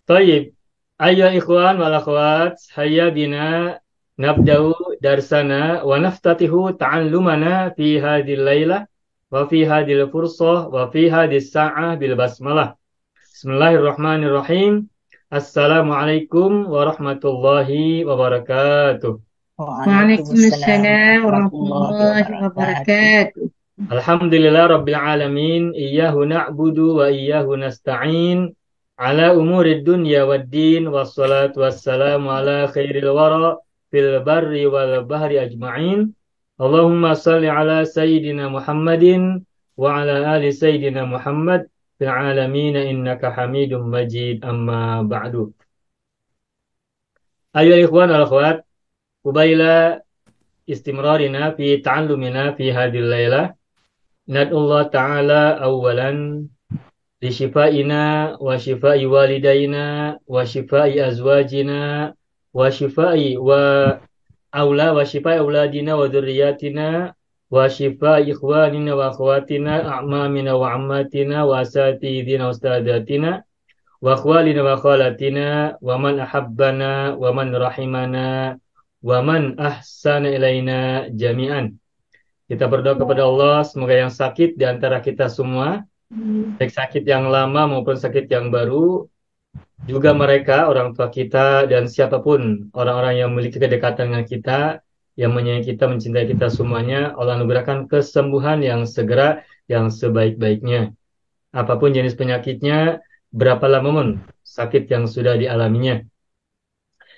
Tayyib. Ayo ikhwan wal akhwat, hayya bina nabda'u darsana wa naftatihu ta'allumana fi hadhihi lailah wa fi hadhihi fursah wa fi hadhihi sa'ah bil basmalah. Bismillahirrahmanirrahim. Assalamualaikum warahmatullahi wabarakatuh. Waalaikumsalam Waalaikumsalam warahmatullahi warahmatullahi wabarakatuh. wabarakatuh. Alhamdulillah Rabbil Alamin. Iyyahu na'budu wa iyyahu nasta'in. Ala umurid dunya wad din. Wassalatu wassalamu ala khairil wara. Fil barri wal bahri ajma'in. Allahumma salli ala Sayyidina Muhammadin. Wa ala ali Sayyidina Muhammad. Fil alamin innaka hamidum majid. Amma ba'du. Ayo ikhwan al akhwat. Kubaila istimrarina fi ta'allumina fi hadil laylah. Nad'ullah ta'ala awalan li shifaina wa shifai walidaina wa shifai azwajina wa shifai wa shifai auladina wa dzurriyyatina wa shifai ikhwanina wa akhwatina a'mamina wa ammatina wa asatidina wa ustadatina wa akhwalina wa khalatina wa man ahabbana wa man rahimana wa man ahsana ilaina jami'an. Kita berdoa kepada Allah, semoga yang sakit di antara kita semua, baik sakit yang lama maupun sakit yang baru, juga mereka, orang tua kita, dan siapapun orang-orang yang memiliki kedekatan dengan kita, yang menyayangi kita, mencintai kita semuanya, Allah anugerahkan kesembuhan yang segera, yang sebaik-baiknya. Apapun jenis penyakitnya, berapa lama pun sakit yang sudah dialaminya.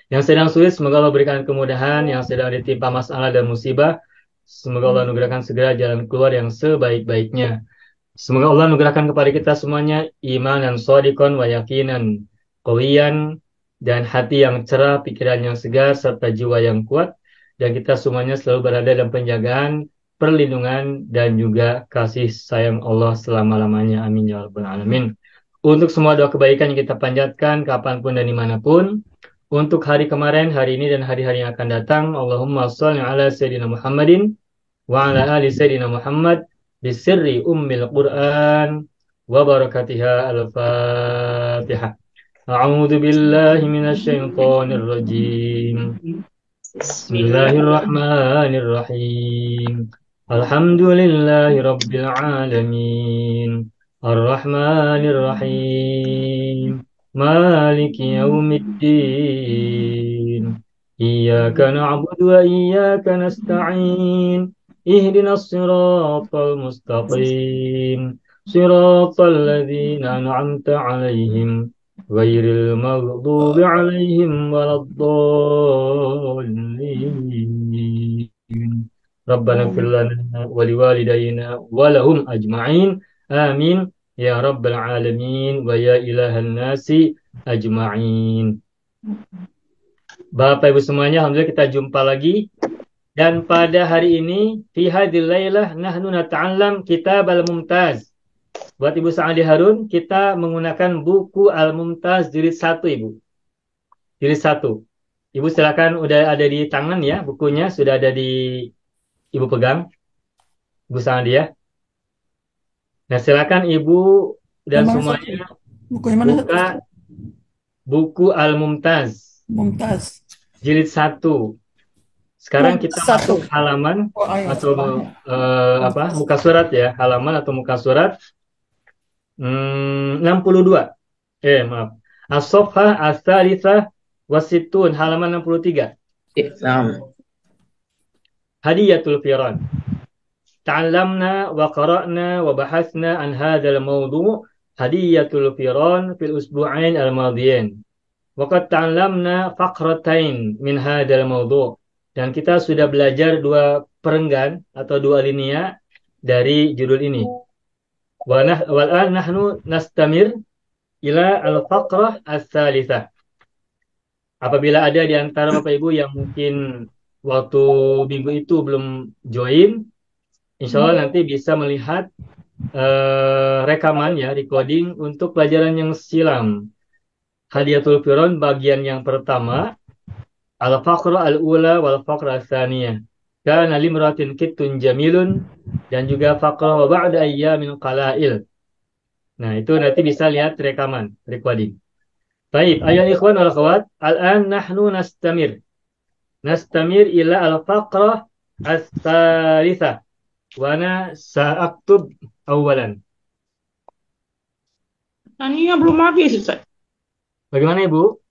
Yang sedang sulit, semoga Allah berikan kemudahan, yang sedang ditimpa masalah dan musibah, semoga Allah anugerahkan segera jalan keluar yang sebaik-baiknya. Semoga Allah anugerahkan kepada kita semuanya iman dan shadiqan wa yakinan qawiyan dan hati yang cerah, pikiran yang segar serta jiwa yang kuat dan kita semuanya selalu berada dalam penjagaan, perlindungan dan juga kasih sayang Allah selama-lamanya. Amin ya rabbal alamin. Untuk semua doa kebaikan yang kita panjatkan kapanpun dan dimanapun, untuk hari kemarin, hari ini dan hari-hari yang akan datang, Allahumma sholli ala sayyidina Muhammadin wa ala ali sayyidina Muhammad bisirri ummil Qur'an wa barakatiha al-Fatihah. A'udzu billahi minasy syaithanir rajim. Bismillahirrahmanirrahim. Alhamdulillahi rabbil alamin. Ar-Rahmanir Rahim. Maliki yaumiddin. Iyyaka na'budu wa iyyaka nasta'in. Ihdinas siratal mustaqim. Siratal ladzina an'amta 'alaihim ghairil maghdubi 'alaihim waladdallin. Rabbana ighfir lana wa liwalidayna wa lahum ajma'in. Amin ya rabbal alamin wa ya ilahan nasi ajma'in. Bapak Ibu semuanya, alhamdulillah kita jumpa lagi. Dan pada hari ini, fi hadhil lailah nahnu nata'allam kitab al-Mumtaz. Buat Ibu Sa'adi Harun, kita menggunakan buku Al-Mumtaz jilid 1, Ibu. Jilid 1. Ibu silakan, udah ada di tangan ya bukunya, sudah ada di Ibu pegang, Ibu Sa'adi ya. Nah, silakan Ibu dan Yang mana satu? semuanya Buku yang mana satu? buka buku Al-Mumtaz Mumtaz. jilid 1. Sekarang kita Mumtaz satu. masuk halaman Oh, ayat. atau muka surat ya, halaman atau muka surat 62. Maaf. As-Safhah Ats-Tsalitsah Wasitun, halaman 63. Naam. Hadiyatul Firan. Ta'allamna wa qara'na wa bahathna an hadzal mawdu' Hadiyatul Firan fil usbu'ain al-madiyain. Wa qad ta'allamna faqratain min hadzal mawdu'. Dan kita sudah belajar dua perenggan atau dua linia dari judul ini. Wal nahnu nastamir ila al-faqrah ats-tsalitsah. Apabila ada di antara Bapak Ibu yang mungkin waktu minggu itu belum join, insya Allah nanti bisa melihat rekaman ya, recording untuk pelajaran yang silam. Hadiyatul Firon bagian yang pertama, al-faqra al-ula wal-faqra al-thaniyah. Kana limratin kittun jamilun, dan juga faqra wa ba'da ayyamin qalail. Nah, itu nanti bisa lihat rekaman, recording. طيب أيها الإخوان والأخوات الآن نحن نستمر إلى الفقرة الثالثة وأنا سأكتب أولا. Tania belum habis, Ustaz. Bagaimana Ibu?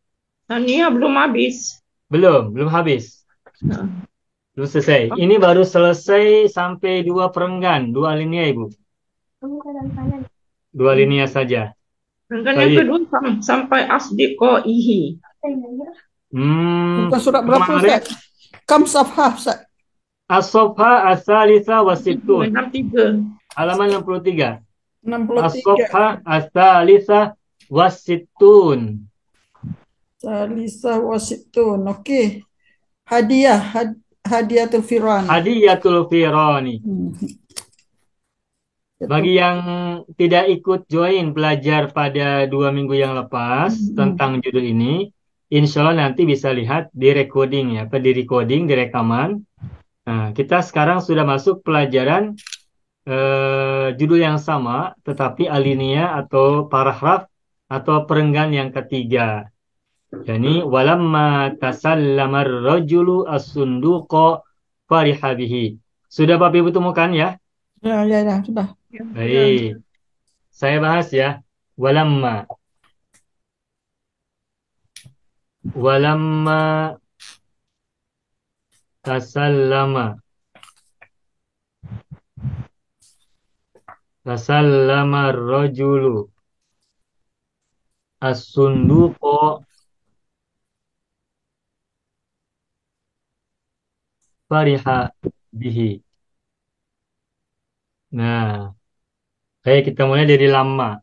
Tania belum habis. Belum habis. Nah, Belum selesai. Ini baru selesai sampai 2 perenggan, 2 linia Ibu. 2 linia saja. Renggan yang Baik. kedua sampai asdiqaihi. Bukan surat berapa, kemarin Ustaz? Kam safhah, Ustaz? As-Safha As-Salisa Wasittun. 63. Halaman 63. 63. As-Safha As-Salisa Wasittun. Salisa wasitun. Okey. Hadiatul firani. Hadiyatul Firani. Bagi yang tidak ikut join belajar pada 2 minggu yang lepas tentang judul ini, insya Allah nanti bisa lihat di recording ya, di recording, di rekaman. Nah, kita sekarang sudah masuk pelajaran judul yang sama, tetapi alinea atau paragraf atau perenggan yang ketiga. Yani walamma tasallamar rajulu as-sunduqa fariha bihi. Sudah Bapak Ibu temukan ya? Ya, sudah. Baik. Saya bahas ya. Walamma tasallama ar-rajulu as-sunduqa fariha bihi. Nah, baik kita mulai dari lamma.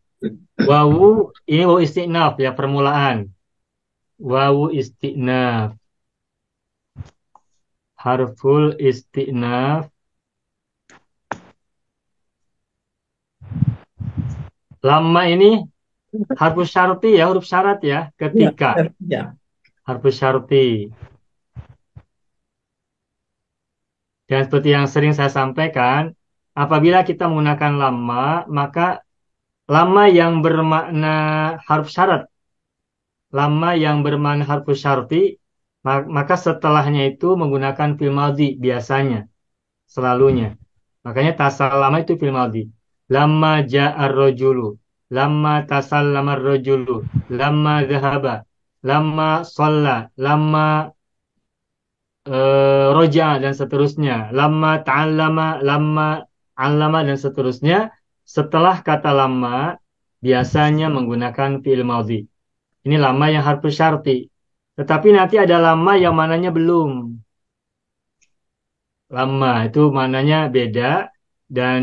Wawu ini wawu isti'naf ya, permulaan. Wawu isti'naf. Harful isti'naf. Lamma ini harfus syarti ya, huruf syarat ya, ketika. Ya. Harfus syarti. Dan seperti yang sering saya sampaikan, apabila kita menggunakan lamma, maka lamma yang bermakna harf syarat, lamma yang bermakna harfus syarti, maka setelahnya itu menggunakan fi'il madhi biasanya, selalunya. Makanya tasallama itu fi'il madhi. Lamma ja'ar rajulu, lamma tasallama ar-rajulu, lamma dhahaba, lamma shalla, lamma roja dan seterusnya, lamma ta'allama, lamma 'allama dan seterusnya. Setelah kata lamma biasanya menggunakan fi'il madhi. Ini lamma yang harfus syarti. Tetapi nanti ada lamma yang mananya belum. Lamma itu mananya beda dan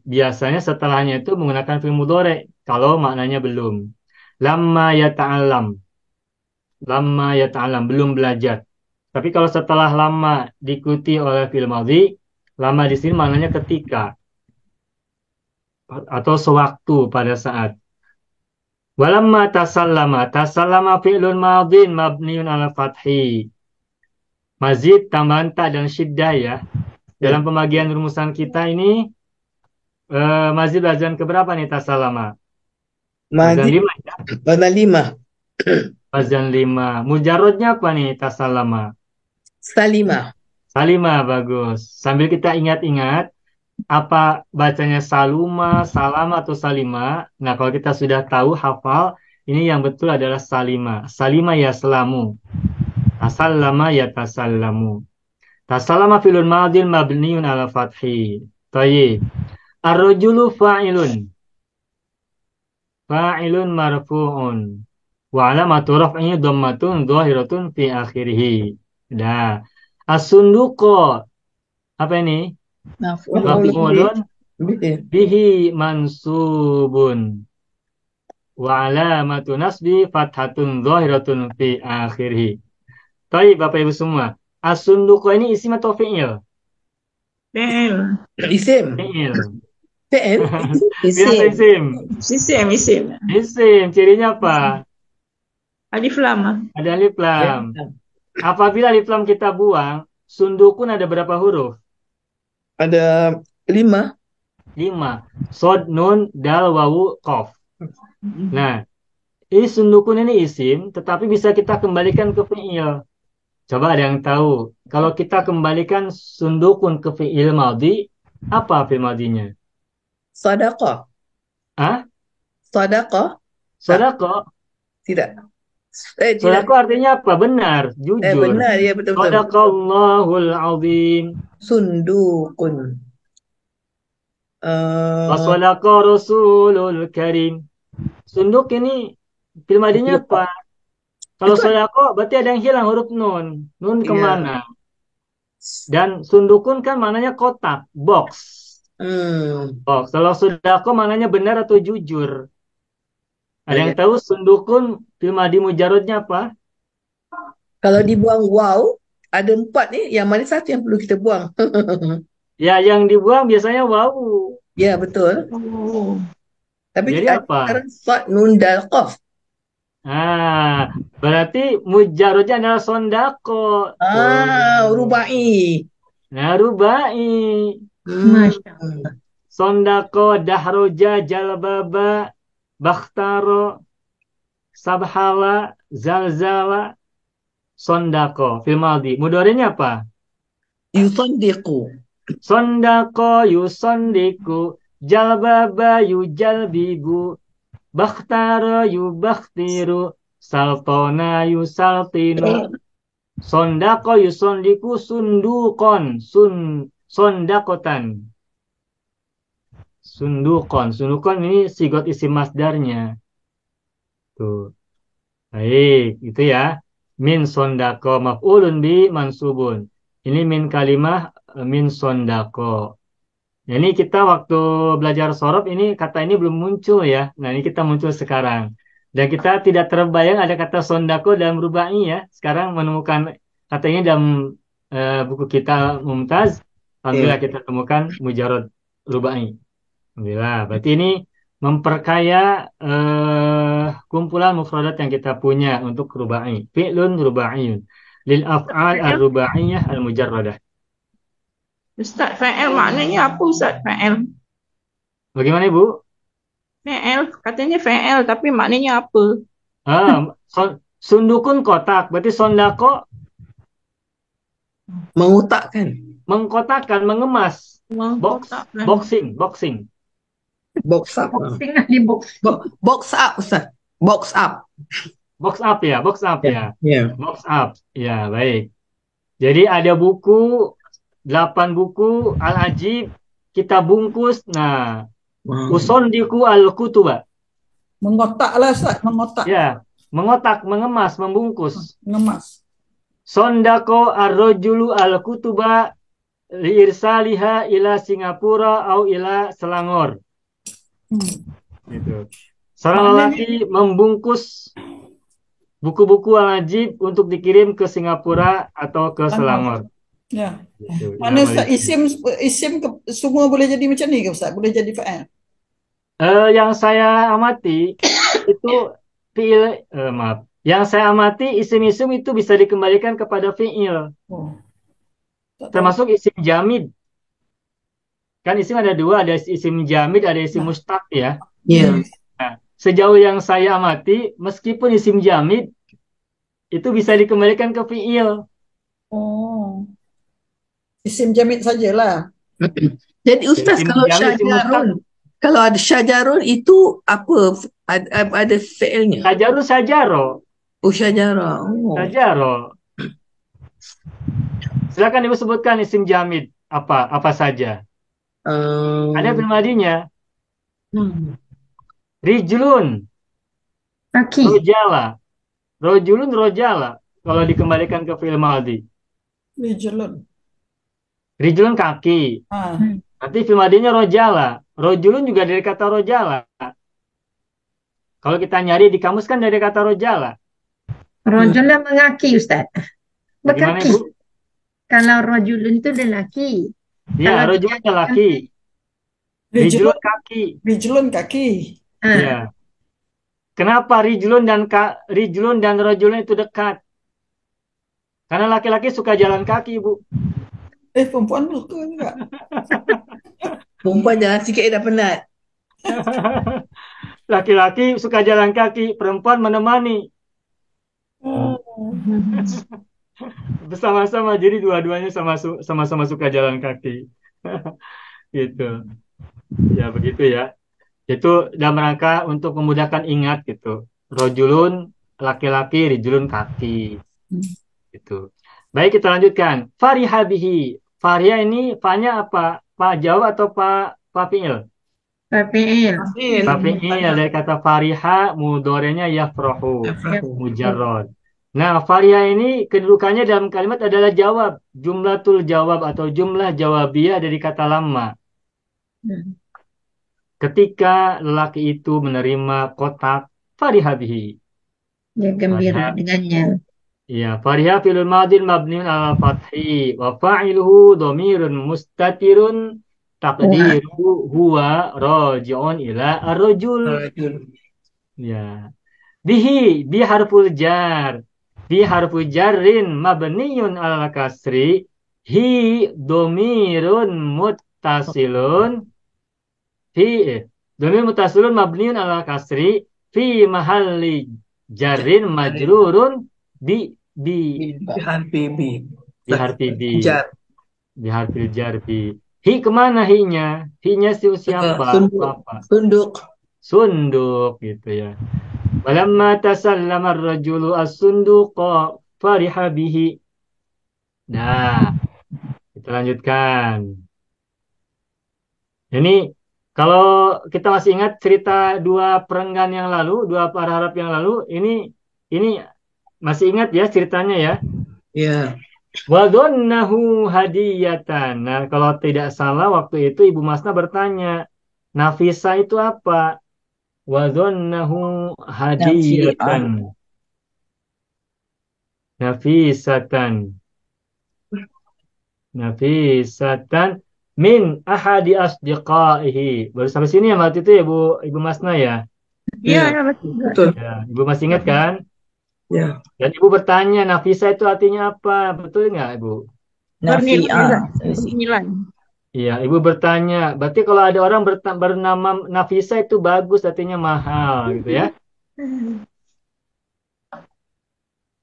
biasanya setelahnya itu menggunakan fi'il mudhari kalau maknanya belum. Lamma yata'allam. Lamma yata'allam belum belajar. Tapi kalau setelah lama diikuti oleh fi'il madhi, lama di sini maknanya ketika atau sewaktu pada saat. Walamma tasallama fi'lun madhin mabniun ala fathi. Mazid, tambahan ta dan syiddah ya. Dalam pembagian rumusan kita ini mazid wazan keberapa nih tasallama? Wazan 5 ya? Wazan 5. Wazan 5. Mujarrodnya apa nih tasallama? Salimah. Salimah, bagus. Sambil kita ingat-ingat, apa bacanya saluma, salama, atau salima. Nah, kalau kita sudah tahu, hafal, ini yang betul adalah salima. Salima ya selamu. Tasallama ya tasallamu. Tasallama filun madin mabniun ala fathi. Tayyib. Ar-rajulu fa'ilun. Fa'ilun marfu'un. Wa alamatu raf'ihi dhammatun dhahiratun fi akhirih. Dah. As-sunduqa. Apa ini? Maf'ulun bihi mansubun. Wa alamatu nasbi fathatun dhahiratun fi akhirih. Baik Bapak Ibu semua. As-sunduqa ini isim atau fi'il? Fi'il. Isim. Fi'il. Fi'il. Biasa isim. Isim. Isim. Cirinya apa? Alif lam. Ada alif lam. Apabila alif lam kita buang, sundukun ada berapa huruf? Ada 5. 5. Sod, nun, dal, wawu, qaf. Nah, Ini sundukun ini isim, tetapi bisa kita kembalikan ke fi'il. Coba ada yang tahu. Kalau kita kembalikan sundukun ke fi'il madhi, apa fi'il madhinya? Sadaqah. Ah? Sadaqah? Tak, Sodako. tidak. Tidak. Sodako artinya apa? Benar, jujur. Benar, ya betul-betul. Sadaqallahul azim. Sundukun. Wa sadaqa rasulul karim. Sunduk ini fi'il madhinya apa? Kalau Itu sodako berarti ada yang hilang huruf nun. Nun Iya. kemana? Dan sundukun kan maknanya kotak, box. Box. Kalau sodako maknanya benar atau jujur. Ada yang Iya. tahu sundukun fi'il madhi mujarradnya apa? Kalau dibuang wow, ada 4 nih. Yang mana satu yang perlu kita buang? Ya, yang dibuang biasanya wawu. Ya, betul. Oh. Tapi Jadi ada apa? sekarang sad, nun, dal, qaf. Berarti mujarradnya adalah sondako. Rubai. Nah, rubai. Masya Sondako, dahroja, jalbaba, bakhtaro, sabhala, zalzala, sondako. Fil madhi. Mudhari'nya apa? Yusaddiqu. Sondako, yusondiku, jalbaba, yujalbibu, bakhtaro, yubakhtiru, saltona, yusaltinu, sondako, yusondiku, sundukon, sondakotan. Sundukon ini sigot isim masdarnya. Tuh. Baik, itu ya. Min sondako maf'ulun bi mansubun. Ini min kalimah min sondako. Nah, ini kita waktu belajar sorof ini kata ini belum muncul ya. Nah, ini kita muncul sekarang. Dan kita tidak terbayang ada kata sondako dalam rubai ya. Sekarang menemukan kata ini dalam buku kita Mumtaz. Alhamdulillah kita temukan mujarad rubai. Alhamdulillah. Berarti ini memperkaya kumpulan mufradat yang kita punya untuk rubai. Fi'lun rubaiyun. Lil af'al ar-rubaiyah al-mujarradah. Ustaz, fa'il maknanya apa Ustaz? Fa'il. Bagaimana Ibu? Fa'il, katanya fa'il, tapi maknanya apa? Sundukun kotak. Berarti sondako Mengutakkan. mengkotakkan, mengemas. Mengkotakkan. Boxing. Box up. Boxing di box. Box up, Ustaz. Box up. Box up ya. Ya. Box up. Ya, baik. Jadi ada buku, 8 buku, Al-Ajib, kita bungkus. Nah, usondiku al-kutuba. Mengotak lah, Ustaz. Mengotak. Ya, mengotak, mengemas, membungkus. Mengemas. Sondako ar-rajulu al-kutuba liirsaliha ila Singapura au ila Selangor. Gitu. Seorang lelaki membungkus buku-buku Al-Ajib untuk dikirim ke Singapura atau ke Selangor. Ya. Gitu. Mana Ustaz, isim semua boleh jadi macam ni ke Ustaz? Boleh jadi fa'il? Yang saya amati itu fi'il, maaf. Yang saya amati isim-isim itu bisa dikembalikan kepada fi'il. Oh. Tak tahu. Termasuk isim jamid. Kan isim ada 2, ada isim jamid, ada isim mustaq ya. Ya. Nah, sejauh yang saya amati, meskipun isim jamid itu bisa dikembalikan ke fi'il. Oh. Isim jamid sajalah. Jadi Ustaz, Isim kalau jamid, isim syajarun, kalau ada syajarun itu apa? Ada fi'ilnya? Sajarun sajaro. Oh, syajara. Oh. Sajaro. Silakan Ibu sebutkan isim jamid apa saja. Ada fi'il madinya. Rijlun, Kaki. rojala. Rojulun, rojala. Kalau dikembalikan ke fi'il madhi. Rijlun. Rijlun kaki. Nanti fi'il madhinya rojala. Rojulun juga dari kata rojala. Kalau kita nyari di kamus kan dari kata rojala. Rojulun mengaki Ustaz. Bagaimana Berkaki. Ibu? Kalau rojulun itu lelaki. Ya, Kalau rojulun laki. Rijlun kaki. Rijlun kaki. Ya. Kenapa rijlun dan rojulun itu dekat? Karena laki-laki suka jalan kaki, Bu. Perempuan suka juga. Perempuan jalan sikit dah penat. Laki-laki suka jalan kaki, perempuan menemani bersama-sama. Jadi dua-duanya sama-sama suka jalan kaki. Gitu. Ya begitu ya. Itu dalam rangka untuk memudahkan ingat gitu. Rojulun laki-laki, rijulun kaki. Gitu. Baik, kita lanjutkan. Fariha bihi. Fariha ini fa-nya apa? Fa jawab atau fa fi'il? Fafi'il. Fa'il. Fa fi'il dari kata fariha mudorenya yafrahu. Mujarrad. Nah, fariha ini kedudukannya dalam kalimat adalah jawab. Jumlatul jawab atau jumlah jawabiyah dari kata lamma. Hmm. Ketika lelaki itu menerima kotak fariha bihi. Dia gembira dengannya. Ya, fariha fi'lun madin mabniun ala fathi wa fa'iluhu dhamirun mustatirun taqdiru huwa raji'un ila ar-rajul. Ya. Bi harful jar. Bi harful jarrin mabniun ala kasri. Hi dhamirun muttasilun fi dhamir muttasilun mabniun ala kasri fi mahalli jarrin majrurun bi Harfi B. di harfi bi Jar. di harfi jar bi. Hi kemana hi-nya? Hi-nya siapa? Sunduk. Apa? Sunduk. Sunduk gitu ya. Walamma tasallama ar-rajulu as-sunduqa fariha bihi. Nah, kita lanjutkan. Ini kalau kita masih ingat cerita dua perenggan yang lalu, dua paragraf yang lalu, ini masih ingat ya ceritanya ya. Ya. Wadonnahu hadiyatan. Nah, kalau tidak salah waktu itu Ibu Masna bertanya, Nafisa itu apa? Wadonnahu hadiyatan. Nafisatan. Nafisatan min ahadi asdiqaihi. Baru sampai sini ya waktu itu ya Ibu Masna ya. Iya, Ya. betul. Betul. Ya, Ibu masih ingat kan? Ya. Dan Ibu bertanya, Nafisa itu artinya apa? Betul nggak, Ibu? Bernilai. Bernilai. Iya, Ibu bertanya. Berarti kalau ada orang bernama Nafisa itu bagus, artinya mahal, gitu ya?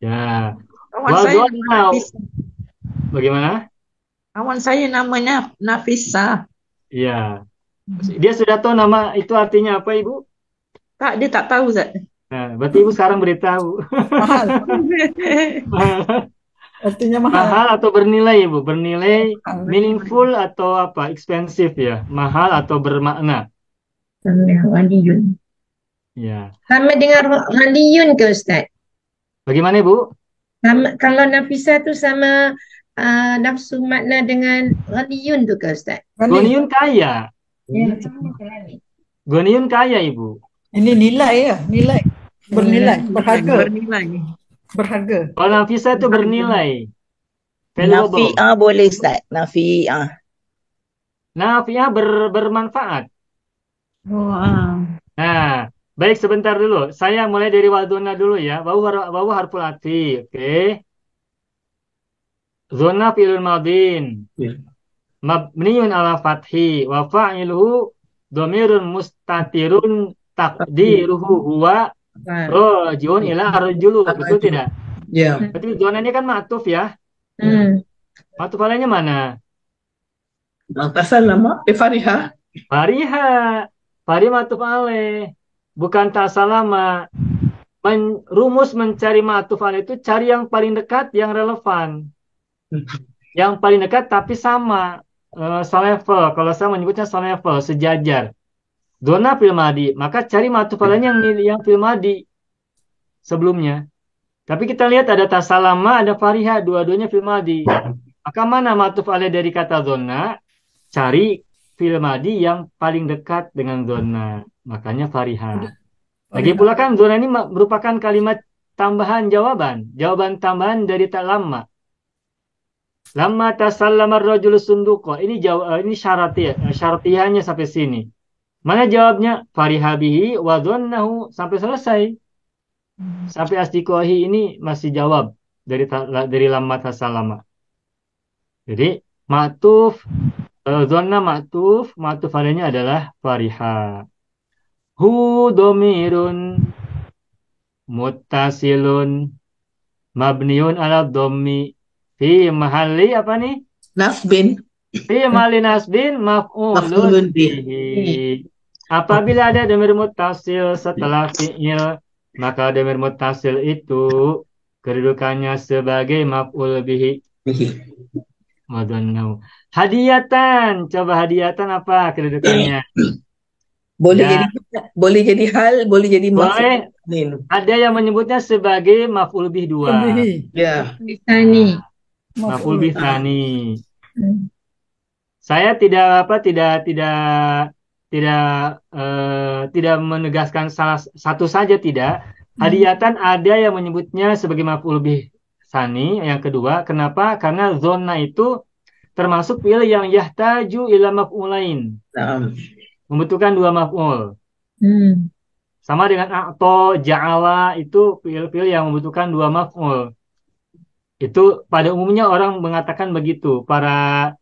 Ya. Kawan saya Wadonna. Nafisa. Bagaimana? Kawan saya namanya Nafisa. Iya. Dia sudah tahu nama itu artinya apa, Ibu? Tak, dia tak tahu, Zat. Nah, berarti Ibu sekarang beritahu. Mahal. Artinya mahal. Mahal atau bernilai, Ibu? Bernilai, Mahal. meaningful atau apa? Expensive ya? Mahal atau bermakna? Ghaniyun. Ya. Sama dengan Ghaniyun ke Ustaz? Bagaimana, Ibu? Sama, kalau Nafisa tu sama nafsu makna dengan Ghaniyun tu ke Ustaz? Goniun kaya. Ya, sama dengan ni. Goniun kaya, Ibu. Ini nilai ya, nilai. Bernilai, berharga. Bernilai. Berharga. Kalau Nafisa itu bernilai. Valuable. Nafi'ah boleh Ustaz. Nafi'ah. Nafi'ah bermanfaat. Oh, Nah, baik sebentar dulu. Saya mulai dari wadona dulu ya. Wawu harful atfi. Oke. Zona fi'lun madin. Ya. Mabniun ala fathi. Wa fa'iluhu dhamirun mustatirun taqdiruhu huwa rajiun ila rajulu. Betul tidak? Ya. Berarti zona ini kan ma'tuf ya. Ma'tuf alainya mana? Tasalama. Fariha. Fariha. Fariha ma'tuf alaih. Bukan tasalama. Rumus mencari ma'tuf alaih itu cari yang paling dekat, yang relevan. Yang paling dekat tapi sama. Selevel. Kalau saya menyebutnya selevel, sejajar. Zona fil madi. Maka cari ma'tuf alaihnya yang fil madi sebelumnya. Tapi kita lihat ada tasalama, ada fariha. Dua-duanya fil madi. Maka mana ma'tuf alaih dari kata zona? Cari fil madi yang paling dekat dengan zona. Makanya fariha. Lagi pula kan zona ini merupakan kalimat tambahan jawaban. Jawaban tambahan dari tak lama. Lama tasallama ar-rajulu sunduqa. Ini syaratihannya sampai sini. Mana jawabnya? Fariha bihi wa dhannahu sampai selesai. Sampai asdiqahi ini masih jawab dari lamma tasallama. Jadi ma'tuf dhanna ma'tuf alaihnya adalah fariha. Hu domirun muttasilun mabniun ala dhammi fi mahalli apa nih? Nasbin. Fi mahalli nasbin maf'ulun Maf'ulun bih. bihi. Apabila ada dhamir muttasil setelah fi'il, maka dhamir muttasil itu kedudukannya sebagai maf'ul bihi. Madhannahu. Hadiyatan. Coba hadiyatan apa kedudukannya? Ya, Boleh jadi hal, boleh jadi boleh. maf'ul. Ada yang menyebutnya sebagai maf'ul bih 2. Lebih. Ya. Bisani. Maf'ul bih tsani. Hmm. Saya tidak tidak menegaskan salah satu saja, tidak. Hadiyatan ada yang menyebutnya sebagai maf'ul bih tsani, yang kedua. Kenapa? Karena zonna itu termasuk fi'il yang yahtaju ila maf'ulain. Naam. Membutuhkan 2 maf'ul. Hmm. Sama dengan a'to, ja'ala, itu fi'il-fi'il yang membutuhkan 2 maf'ul. Itu pada umumnya orang mengatakan begitu. Para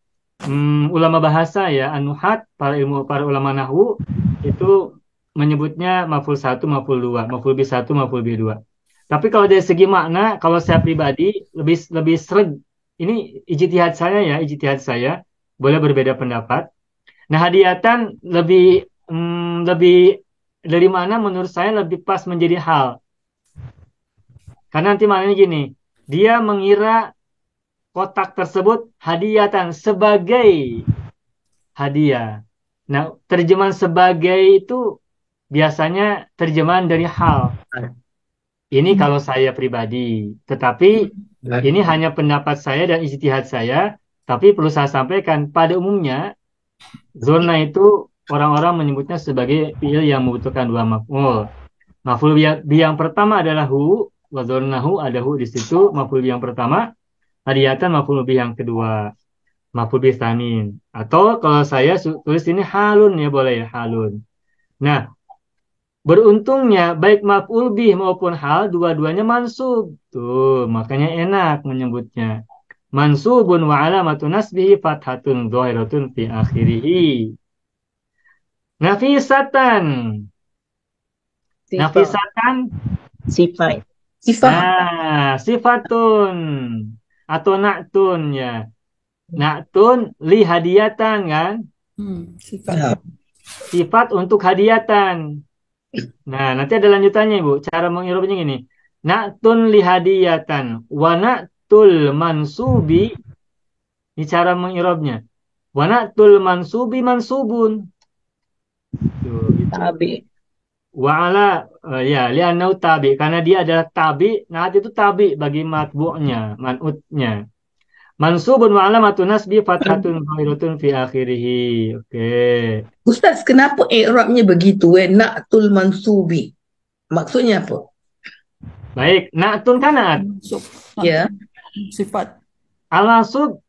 ulama bahasa ya, an-nuhat, para ulama nahwu itu menyebutnya maf'ul 1, maf'ul 2, maf'ul bih 1, maf'ul bih 2. Tapi kalau dari segi makna, kalau saya pribadi lebih sering, ini ijtihad saya, boleh berbeda pendapat. Nah, hadiyatan lebih dari mana menurut saya lebih pas menjadi hal. Karena nanti maknanya gini, dia mengira kotak tersebut hadiyatan sebagai hadiah. Nah, terjemahan sebagai itu biasanya terjemahan dari hal. Ini kalau saya pribadi. Tetapi ini hanya pendapat saya dan ijtihad saya. Tapi perlu saya sampaikan, pada umumnya zona itu orang-orang menyebutnya sebagai fi'il yang membutuhkan 2 maf'ul. Maf'ul bih yang pertama adalah hu, wa dzannahu, ada hu di situ, maf'ul bih yang pertama. Hadiyatan maf'ul bih yang kedua, maf'ul bih tsanin. Atau kalau saya tulis ini halun ya, boleh ya, halun. Nah, beruntungnya baik maf'ul bih maupun hal dua-duanya mansub. Tuh, makanya enak menyebutnya. Mansubun wa alamatun nasbihi fathatun dhahiratun fi akhirih. Nafisatan. Nafisatan. Sifat. Nah, sifatun atau na'tun ya. Na'tun li hadiyatan kan? Sifat. Sifat untuk hadiyatan. Nah, nanti ada lanjutannya, Ibu. Cara mengirobnya gini. Na'tun li hadiyatan wa na'tul mansubi. Ini cara mengirobnya. Wa na'tul mansubi mansubun. Tuh, gitu. Tabi. Wa'ala ya li'annau tabi, karena dia adalah tabi. Nah, itu tabi bagi matbu'nya, man'utnya. Mansubun wa alamatun nasbi fathatun dhahiratun fi akhirih. Oke. Ustaz, kenapa i'rabnya begitu? Na'tul mansubi. Maksudnya apa? Baik, na'tun kan na'at. Ya. Sifat. Al-mansub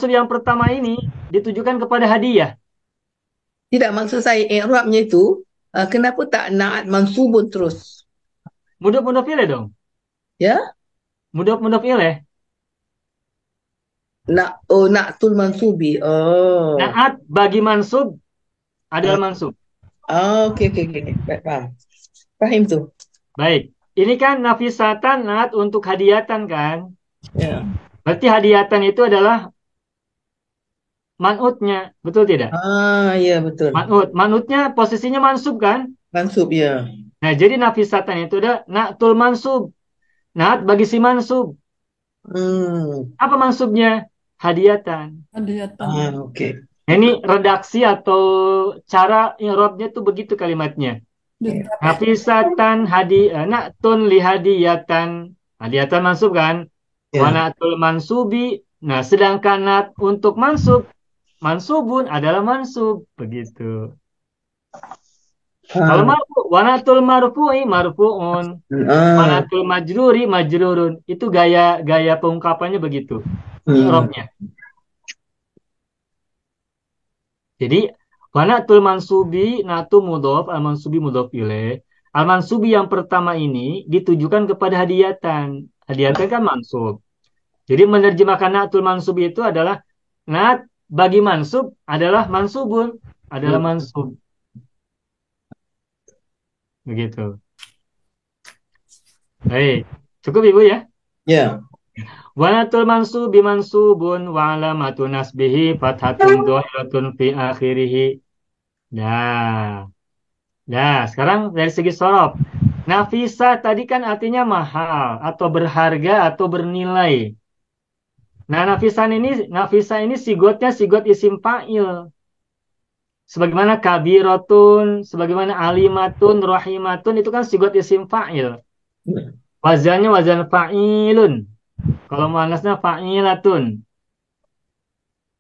yang pertama ini ditujukan kepada hadiah. Tidak, maksud saya i'rabnya itu kenapa tak na'at mansubun terus? Mudhaf ilaih dong. Ya? Mudhaf ilaih. Na'tul mansubi. Oh. Na'at bagi mansub adalah mansub. Oke. Paham. Paham tuh. Baik. Ini kan nafisatan na'at untuk hadiyatan kan? Ya. Berarti hadiyatan itu adalah man'utnya, betul tidak? Iya betul. Man'utnya posisinya mansub kan? Mansub ya. Nah, jadi nafisatan itu ada na'tul mansub. Na'at bagi si mansub. Apa mansubnya? Hadiyatan. Oke. Nah, ini redaksi atau cara i'rabnya tuh begitu kalimatnya. Nafisatan na'tun li hadiyatan. Hadiyatan mansub kan? Wa na'tul mansubi. Nah, sedangkan na'at untuk mansub, mansubun adalah mansub, begitu. Kalau marfu, wa na'tul marfu'i marfu'un. Wa na'tul majruri majrurun. Itu gaya pengungkapannya begitu. I'rabnya. Jadi wa na'tul mansubi, na'tu mudhaf, al-mansubi mudhaf ilaih. Al-mansubi yang pertama ini ditujukan kepada hadiyatan. Hadiyatan kan mansub. Jadi menerjemahkan na'tul mansub itu adalah na'at bagi mansub adalah mansubun, adalah mansub. Begitu. Baik. Cukup Ibu ya? Ya. Walatul mansubi mansubun wa alamatu nasbihi fathatun dhahiratun fi akhirih. Nah. Nah, sekarang dari segi sorof. Nafisa tadi kan artinya mahal atau berharga atau bernilai. Nah, nafisa ini sigotnya sigot isim fa'il. Sebagaimana kabirotun, sebagaimana alimatun, rahimatun itu kan sigot isim fa'il. Wazannya wazan fa'ilun. Kalau muannasnya fa'ilatun.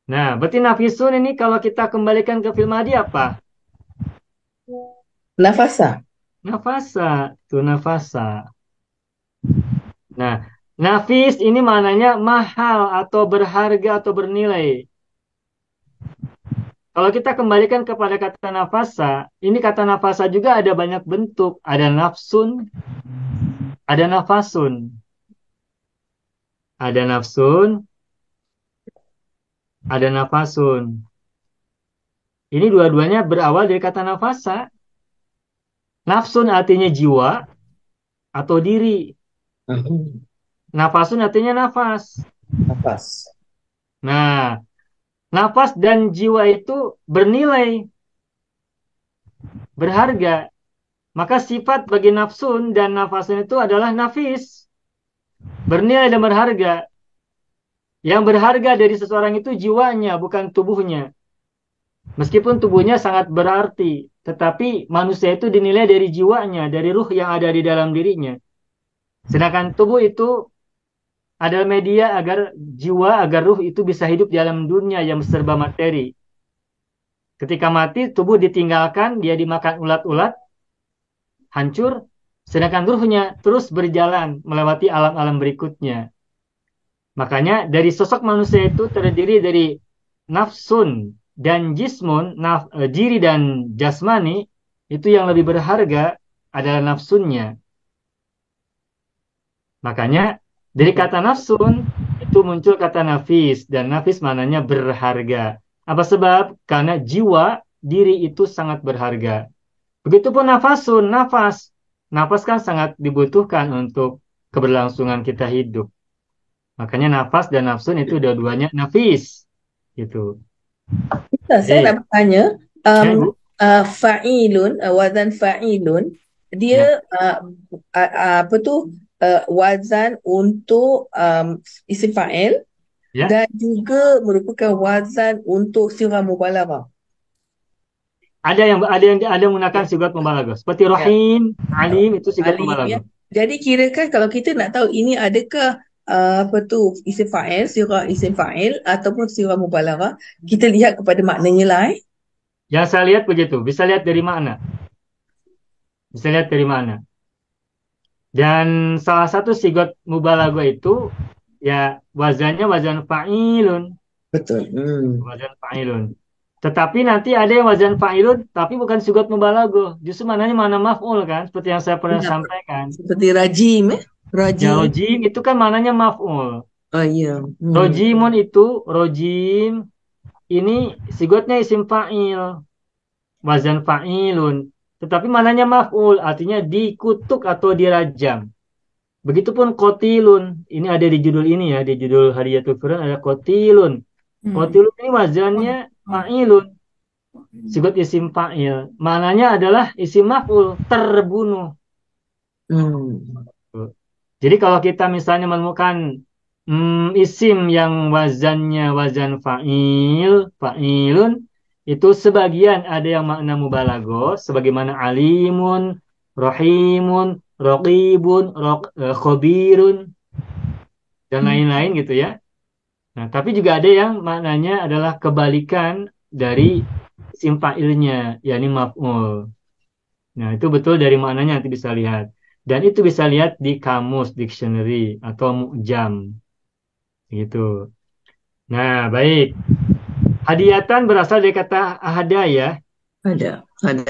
Nah, berarti nafisun ini kalau kita kembalikan ke fil madhi apa? Nafasa. Nafasa, itu nafasa. Nah, nafis ini maknanya mahal atau berharga atau bernilai. Kalau kita kembalikan kepada kata nafasa, ini kata nafasa juga ada banyak bentuk. Ada nafsun, ada nafasun. Ada nafsun, ada nafasun. Ini dua-duanya berawal dari kata nafasa. Nafsun artinya jiwa atau diri. Nafasun artinya nafas. Nafas. Nah, nafas dan jiwa itu bernilai, berharga. Maka sifat bagi nafsun dan nafasun itu adalah nafis. Bernilai dan berharga. Yang berharga dari seseorang itu jiwanya, bukan tubuhnya. Meskipun tubuhnya sangat berarti, tetapi manusia itu dinilai dari jiwanya, dari ruh yang ada di dalam dirinya. Sedangkan tubuh itu adalah media agar jiwa, agar ruh itu bisa hidup di dalam dunia yang serba materi. Ketika mati, tubuh ditinggalkan, dia dimakan ulat-ulat, hancur, sedangkan ruhnya terus berjalan melewati alam-alam berikutnya. Makanya dari sosok manusia itu terdiri dari nafsun dan jismun, diri dan jasmani, itu yang lebih berharga adalah nafsunnya. Makanya dari kata nafsun itu muncul kata nafis, dan nafis maknanya berharga. Apa sebab? Karena jiwa, diri itu sangat berharga. Begitupun nafasun, nafas. Nafas kan sangat dibutuhkan untuk keberlangsungan kita hidup. Makanya nafas dan nafsun itu dua-duanya nafis. Gitu. Saya nak bertanya, Ya, Ibu. fa'ilun, wazan fa'ilun, dia apa tu, wazan untuk isim fa'il Ya. dan juga merupakan wazan untuk sirah mubalaghah. Ada yang menggunakan sigat mubalaghah. Seperti rahim, alim itu sigat Alim, mubalaghah. ya. Jadi kirakan kalau kita nak tahu ini adakah apa tu isim fa'il, sirah isim fa'il ataupun sirah mubalaghah, kita lihat kepada maknanya lah. Yang saya lihat begitu. Bisa lihat dari mana. Bisa lihat dari mana. Dan salah satu sigat mubalaghah itu ya wazannya wazan fa'ilun. Betul. Wazan fa'ilun. Tetapi nanti ada yang wazan fa'ilun tapi bukan sigat mubalaghah. Justru maknanya mana maf'ul kan, seperti yang saya pernah sampaikan. Seperti rajim, Ya, rojim itu kan maknanya maf'ul. Oh iya. Rojimun itu, rojim ini sigatnya isim fa'il. Wazan fa'ilun. Tetapi maknanya maf'ul, artinya dikutuk atau dirajam. Begitupun qatilun. Ini ada di judul ini ya, di judul Hadiyatul Quran ada qatilun. Qatilun ini wazannya fa'ilun. Sigat isim fa'il. Maknanya adalah isim maf'ul, terbunuh. Jadi kalau kita misalnya menemukan isim yang wazannya wazan fa'ilun, itu sebagian ada yang makna mubalaghah, sebagaimana alimun, rahimun, raqibun, khabirun, dan lain-lain gitu ya. Nah, tapi juga ada yang maknanya adalah kebalikan dari isim fa'ilnya, yakni maf'ul. Nah, itu betul dari maknanya nanti bisa lihat. Dan itu bisa lihat di kamus, dictionary, atau mu'jam. Gitu. Nah, baik. Hadiyatan berasal dari kata ahada ya. Ada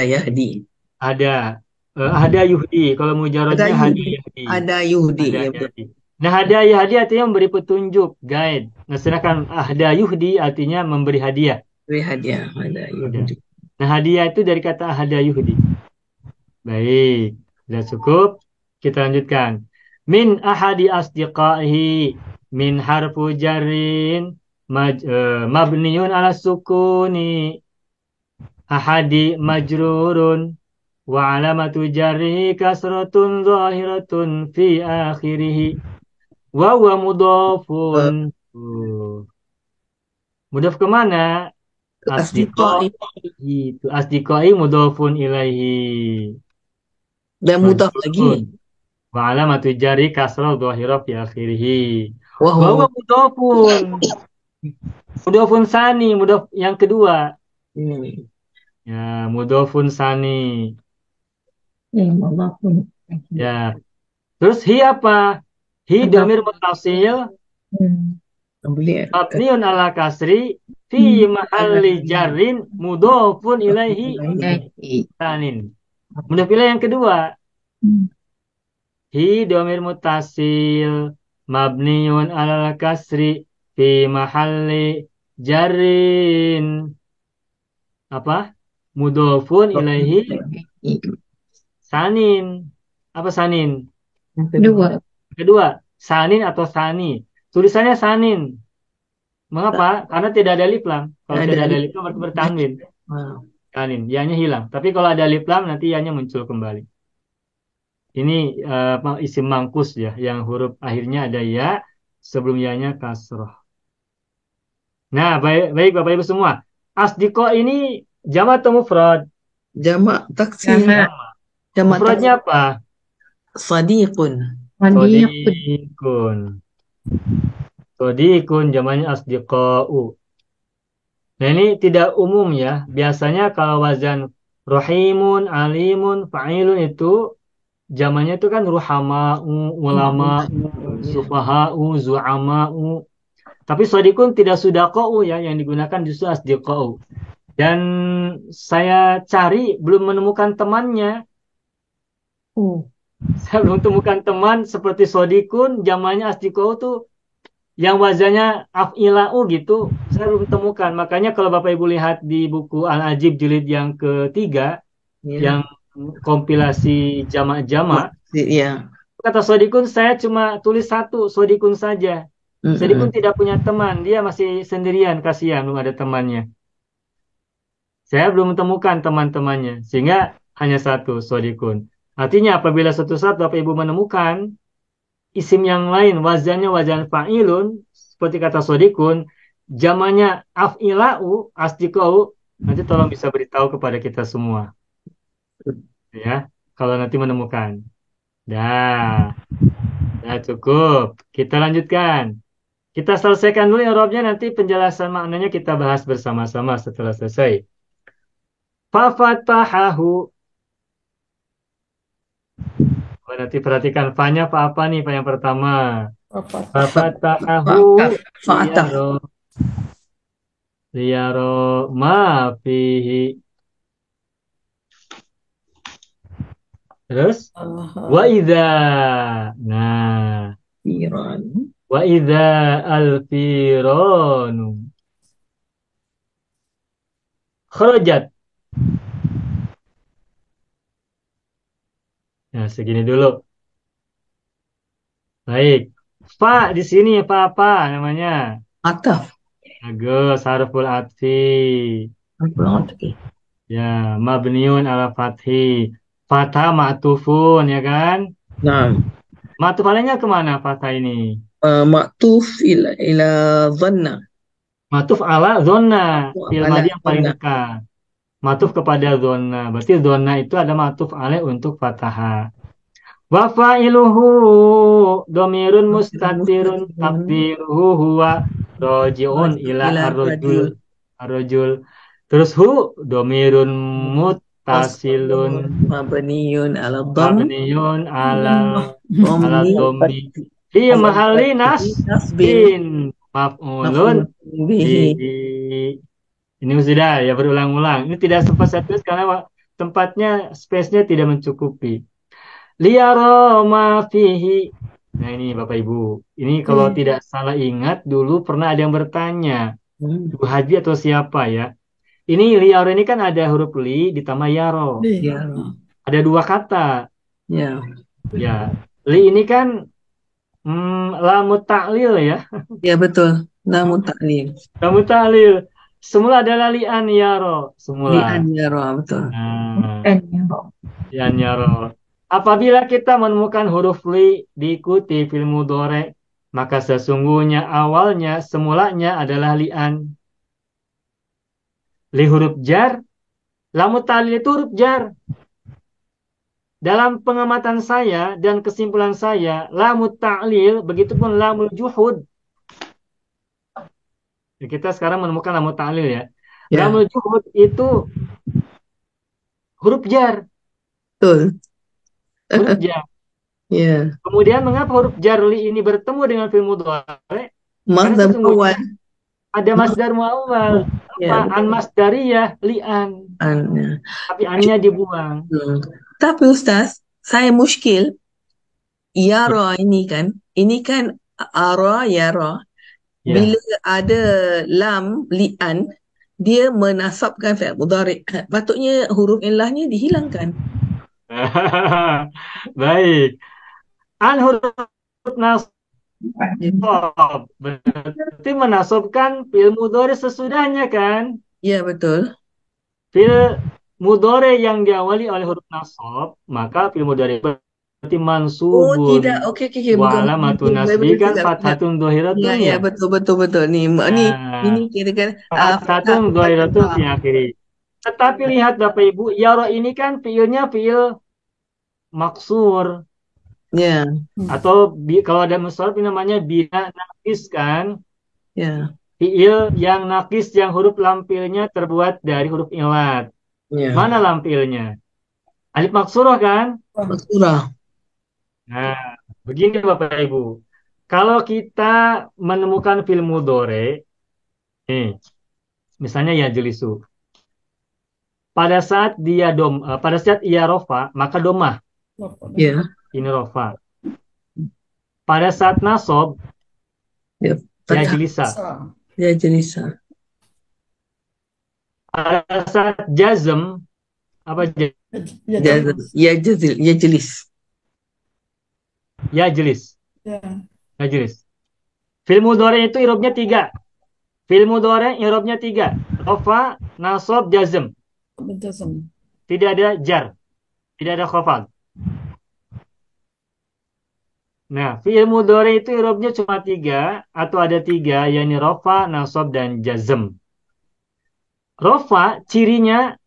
ya hadi. Ada. Ahada yuhdi. Kalau mujaradnya hadi yahdi. Ada yuhdi. Ada Ya, yahdi. Nah, hada yahdi artinya memberi petunjuk, guide. Nah, sedangkan ahada yuhdi artinya memberi hadiah. beri hadiah. Ada yuhdi. Nah, hadiah itu dari kata ahada yuhdi. Baik, sudah cukup. Kita lanjutkan. Min ahadi asdiqaihi min harfu jarrin mabniun ala sukuni ahadi majrurun wa alamatu jarrihi kasratun zahiratun fi akhirih wa huwa mudhafun. Mudhaf kemana? Asdiqai. Itu asdiqai mudhafun ilaihi. Dan mudaf lagi. Wa alamatu jarri kasrah dhahirah fi akhirih. Wa Wahyu. huwa mudhafun. Mudhafun sani, mudhaf yang kedua. Hmm. Ya, mudhafun sani. Mudhafun. Ya. Terus hi apa? Hi dhamir muttasil Boleh. mabniun ala kasri fi mahalli jarrin mudhafun ilaihi sanin. Mudhaf ilaih yang kedua. Hi dhamir muttasil mabniun ala kasri fi mahalli jarrin apa? Mudhafun ilaihi sanin. Apa sanin? Dua. Kedua, sanin atau sani. Tulisannya sanin. Mengapa? Karena tidak ada alif lam. Kalau Ada tidak ada alif. alif lam berarti bertanwin. Wow. Sanin, ya-nya hilang. Tapi kalau ada alif lam nanti ya-nya muncul kembali. Ini isim mangkus ya, yang huruf akhirnya ada ya, sebelum ya-nya kasroh. Nah, baik Bapak Ibu semua. Asdiqo ini jamak atau mufrad? Jamak taksir. Jamak. Jamak Mufradnya apa? sadiqun. Sodikun. Sodikun jamaknya asdiqa'u. Nah ini tidak umum ya. Biasanya kalau wazan rohimun, alimun, fa'ilun itu jamaknya itu kan ruhama'u, ulama'u, sufaha'u, zu'ama'u. Tapi sodikun tidak sudaqa'u ya. Yang digunakan justru asdiqa'u. Dan saya cari belum menemukan temannya. Saya belum temukan teman seperti sodikun, jamaknya asdiqa'u tuh yang wazannya af'ila'u gitu. Saya belum temukan. Makanya kalau Bapak Ibu lihat di buku Al-Ajib jilid yang ketiga, yang kompilasi jamak-jamak, Ya. kata sodikun saya cuma tulis satu, sodikun saja. Sodikun tidak punya teman, dia masih sendirian, kasihan belum ada temannya. Saya belum temukan teman-temannya, sehingga hanya satu, sodikun. Artinya apabila suatu saat Bapak Ibu menemukan isim yang lain, wazannya wazan fa'ilun, seperti kata sodikun, jamaknya af'ila'u, asdiqa'u, nanti tolong bisa beritahu kepada kita semua. Ya, kalau nanti menemukan. Dah cukup. Kita lanjutkan. Kita selesaikan dulu i'rabnya, nanti penjelasan maknanya kita bahas bersama-sama setelah selesai. Fafatahahu. Nanti perhatikan fa-nya fa apa nih, fa yang pertama. Fafatahahu liyaro ma fihi. Terus wa idza. Nah, wa idza al-firanu kharajat. Nah, segini dulu. Baik. Fa di sini fa apa namanya? Ataf. Bagus, harful atfi. Ya, mabniun ala fathi. Fatha ma'tufun ya kan? Nah, Ma'tuf alainya kemana fatha ini? ma'tuf ila dhanna. Ma'tuf ala zonna. Fil Ala madhi yang paling dhanna. dekat. Ma'tuf kepada zonna. Berarti zonna itu ada ma'tuf alaih untuk fathah. Wa fa'iluhu domirun mustatirun takdiruhu huwa roji'un ila ar-rajul. Terus hu domirun muttasilun mabniun ala dhamm. mabniun ala dhammi fi mahalli nasbin maf'ulun bihi. Ini sudah ya, berulang-ulang. Ini tidak sempat saya tulis karena tempatnya, space-nya tidak mencukupi. Liyara ma fihi. Nah ini Bapak Ibu, ini kalau tidak salah ingat dulu pernah ada yang bertanya, Ibu Haji atau siapa ya? Ini liyara ini kan ada huruf li ditambah yaro. Ada dua kata. Ya. Ya, li ini kan lamu ta'lil ya. Ya betul. Namun taklim. Lamu ta'lil. Semula adalah li'an yaro. Li'an Semula. yara, betul. Nah, Dan ya. li'an yaro. Apabila kita menemukan huruf li diikuti fil mudhari, maka sesungguhnya awalnya semulanya adalah li'an. Li huruf jar, lamu ta'lil itu huruf jar. Dalam pengamatan saya dan kesimpulan saya, lamu ta'lil, begitupun lamul juhud. Kita sekarang menemukan lamu ta'lil ya. Ya, Lamul juhud itu huruf jar. betul. Huruf jar. Ya. Kemudian mengapa huruf jar li ini bertemu dengan fi'il mudhari? Karena Masdar sesungguhnya awal. ada masdar muawwal. Ya, Apa? An masdariyah li'an. ya. Tapi annya dibuang. Tapi Ustaz, saya muskil. Yara ini kan ara yara. Ya. Bila ada lam li'an, dia menasabkan fi'il mudhari. Patutnya huruf illahnya dihilangkan. Baik. An huruf nasab. Berarti menasabkan fi'il mudhari sesudahnya kan? Ya, betul. Fi'il mudhari yang diawali oleh huruf nasab, maka fi'il mudhari berarti Oh, mansubun. tidak. Okey. Wa Bukan. alamatun Betul, nasbi kan silap. fathatun Ya, dhahiratun ya. betul. Ni Nah, kirakan fathatun dhahiratun fi akhiri. Tetapi lihat Bapak Ibu, yara ini kan fi'ilnya fi'il maksur Ya, atau kalau ada musharraf ini namanya bina nakis kan? ya, Fi'il yang nakis yang huruf lampilnya terbuat dari huruf ilat. ya. Mana lampilnya? Alif maksurah kan? Surah. Nah, begini Bapak Ibu. Kalau kita menemukan fi'il mudhari, misalnya ya jelisu. Pada saat pada saat ia rofa, maka domah. Ya, Ini rofa. Pada saat nasob, ya. ya Fathah. jelisa. Ya, jelisa. Pada saat jazm, apa Ya, jazil. Ya, jelis. ya jelis. Ya. Ya jelis. Fi'il mudhari itu i'rabnya 3. Fi'il mudhari i'rabnya 3. Rofa, nasob, jazm. Betul. Tidak ada jar. Tidak ada khafad. Nah, fi'il mudhari itu i'rabnya cuma 3 atau ada 3, yakni rofa, nasob, dan jazm. Rofa cirinya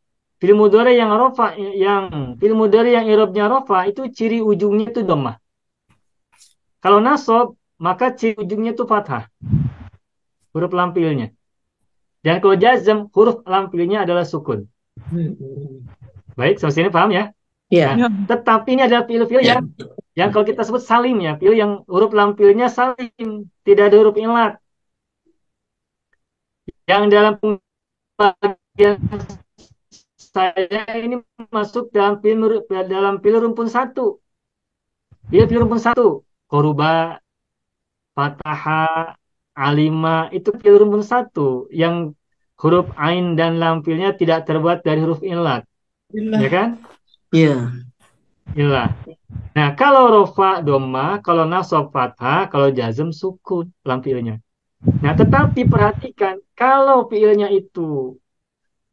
fi'il mudhari yang i'rabnya rofa itu ciri ujungnya itu dhammah. Kalau nasob maka ciri ujungnya itu fathah. Huruf lampilnya. Dan kalau jazm huruf lampilnya adalah sukun. Baik, sampai sini paham ya? Ya. Nah, tetapi ini adalah fi'il yang kalau kita sebut salim ya, fi'il yang huruf lampilnya salim, tidak ada huruf ilat. Yang dalam pembagian saya ini masuk dalam fi'il rumpun 1. Dia fi'il rumpun 1. Qoruba, fataha, alima, itu fi'il rumpun 1 yang huruf ain dan lampilnya tidak terbuat dari huruf ilat. Ya kan? Ya. Ilah. Nah, kalau rofa doma, kalau nasab fathah, kalau jazm sukun lampilnya. Nah, tetapi perhatikan, kalau fiilnya itu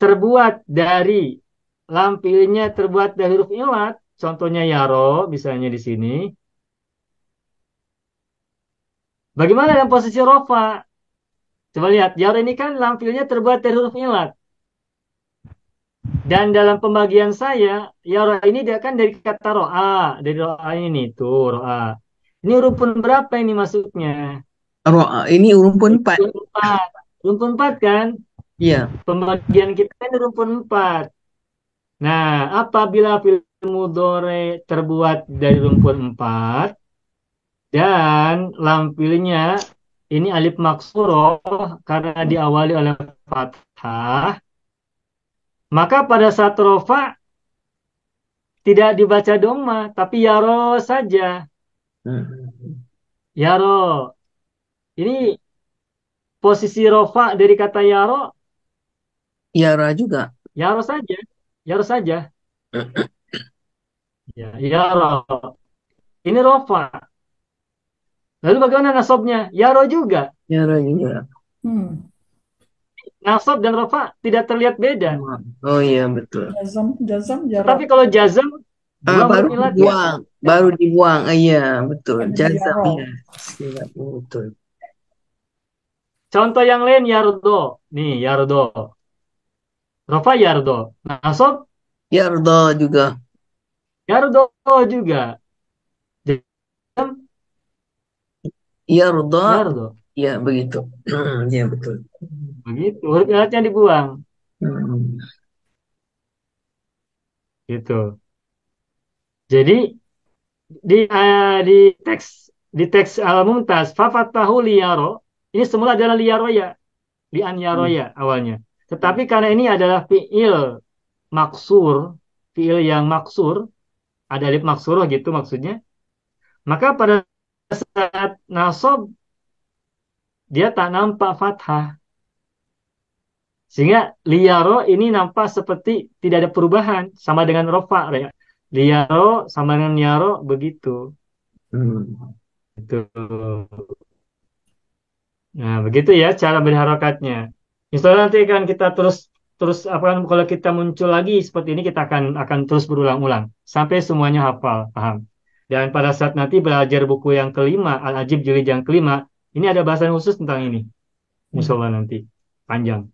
terbuat dari lampilnya terbuat dari huruf ilat, contohnya yaro, misalnya di sini. Bagaimana dengan posisi rofa? Coba lihat, yaro ini kan lampilnya terbuat dari huruf ilat. Dan dalam pembagian saya, yaro ini dia kan dari kata ro'a, dari ro'a ini tuh ro'a. Ini rumpun berapa ini masuknya? Ini rumpun 4. Rumpun 4 kan? Ya. Pembagian kita ini rumpun 4. Nah, apabila fi'il mudhari terbuat dari rumpun 4 dan lampilnya ini alif maksurah karena diawali oleh fathah, maka pada saat rofa tidak dibaca doma, tapi yaro saja. Yaro. Ini posisi rofa dari kata yaro. Yara juga. Yaro saja. Yaro saja. Ya, yaro. Ini rofa. Lalu bagaimana nasabnya? Yaro juga. Yara juga. Hmm. Nasab dan rofa tidak terlihat beda. Oh iya, betul. Jazam, jaro. Tetapi kalau jazam, buang Baru huruf ilat ya. dibuang. Baru dibuang. Iya, betul. Jadi Jazam, jaro. ya. Silap, betul. Contoh yang lain yardo. Nih, yardo. Rofa yardo. Nasab Yarda juga. yardo juga. Jazam Yarda, yardo. ya begitu. Ya, betul. Begitu. Huruf ilatnya dibuang. Hmm. Gitu. Jadi di teks al-mumtaz fafatahu liyaro ini semula adalah liyaroya lian yaroya awalnya, tetapi karena ini adalah maksur fiil yang maksur, ada alif maksurah gitu maksudnya, maka pada saat nasab dia tak nampak fathah, sehingga liyaro ini nampak seperti tidak ada perubahan, sama dengan rofa ya. Liyaro sama dengan yaro begitu. Hmm. Itu. Nah, begitu ya cara berharokatnya. Insya Allah nanti akan kita terus terus apa kan, kalau kita muncul lagi seperti ini kita akan terus berulang-ulang sampai semuanya hafal, paham. Dan pada saat nanti belajar buku yang kelima, Al-Ajib jilid yang kelima, ini ada bahasan khusus tentang ini. Insya Allah nanti panjang.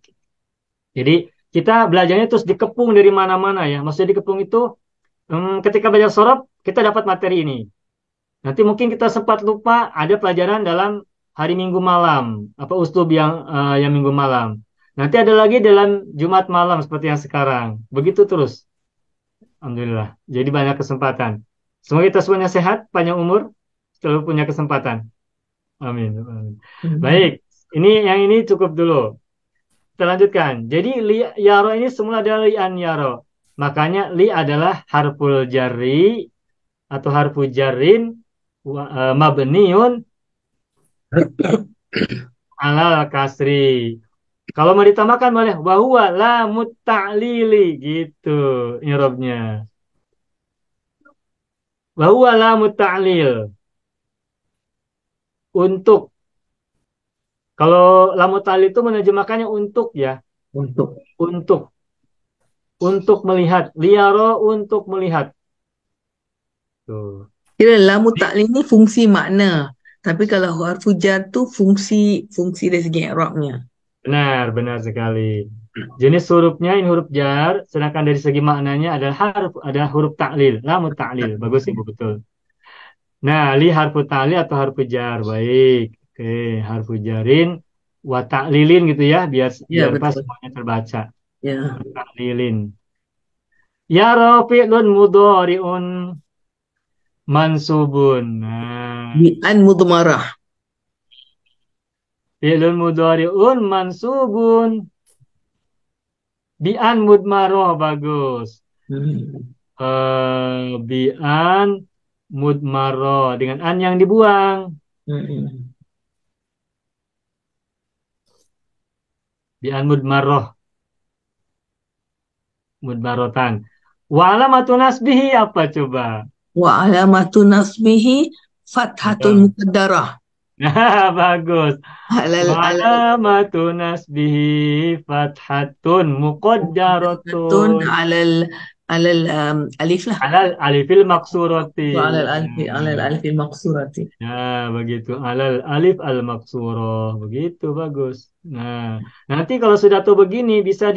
Jadi kita belajarnya terus dikepung dari mana-mana ya. Maksudnya dikepung itu ketika belajar sorob kita dapat materi ini. Nanti mungkin kita sempat lupa ada pelajaran dalam hari Minggu malam, apa uslub yang Minggu malam. Nanti ada lagi dalam Jumat malam seperti yang sekarang. Begitu terus. Alhamdulillah. Jadi banyak kesempatan. Semoga kita semuanya sehat, panjang umur, selalu punya kesempatan. Amin. Amin. Baik, ini cukup dulu. Kita lanjutkan. Jadi yaro ini semula adalah li'an yaro. Makanya li adalah harful jarri atau harfu jarrin mabniun alal kasri. Kalau mau ditambahkan boleh bahwa la mutta'lili gitu irobnya. Bahwa la mutta'lil untuk, kalau la mutta'lil itu menerjemahkannya untuk ya, Untuk. untuk melihat, liyaro untuk melihat. Tuh. Kira lamu ta'lil ni fungsi makna. Tapi kalau harfu jar tu fungsi dari segi i'rabnya. Benar sekali. Jenis hurufnya ini huruf jar, sedangkan dari segi maknanya adalah huruf ta'lil, lamu ta'lil. Bagus Ibu, betul. Nah, li harfu ta'lil atau harfu jar. Baik. Oke, harfu jarin wa ta'lilin gitu ya, biar Ya, pas betul. semuanya terbaca. Ya. Ta'lilin. Ya rafi'lun mudhari'un mansubun. Nah, Bi'an mudmarah. fi'lun mudhari'un mansubun bi'an mudmaroh, bagus. Bi'an mudmaroh dengan an yang dibuang. Bi'an mudmarotan. Wa alamatu nasbihi apa coba? Wa alamatu nasbihi fathatun muqaddarah. Nah, bagus. Alal Wa alamatu nasbihi fathatun muqaddaratun alal alif lah. alal alifil maksurati. Wa alal alifil maksurati. Nah, begitu. Alal alif al maksuroh. Begitu, bagus. Nah, nanti kalau sudah tahu begini bisa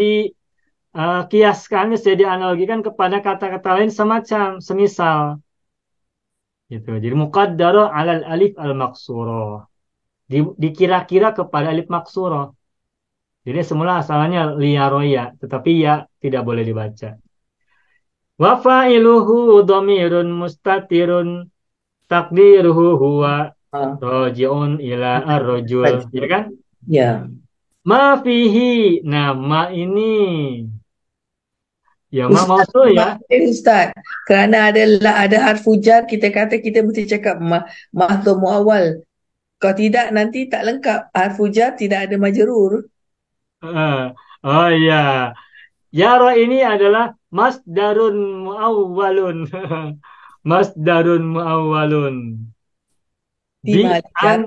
kiaskan, bisa dianalogikan kepada kata-kata lain semacam, semisal. Gitu. Jadi muqaddarah alal alif al maksuroh. Dikira-kira kepada alif maksuroh. Jadi semula asalnya liyaroya, tetapi ya tidak boleh dibaca. Wa fa'iluhu dhamirun mustatirun takdiruhu huwa roji'un ila ar-rajul, ya kan? Ya. Ma fihi, nama ini ya ma mausul ya. Ustaz, kerana ada harfu jar, kita kata kita mesti cakap mahdhuf muawwal. Kalau tidak nanti tak lengkap. Harfu jar tidak ada majrur. Oh iya, Yara ini adalah masdarun muawwalun. Masdarun muawwalun. Fi Bi mahal jar. an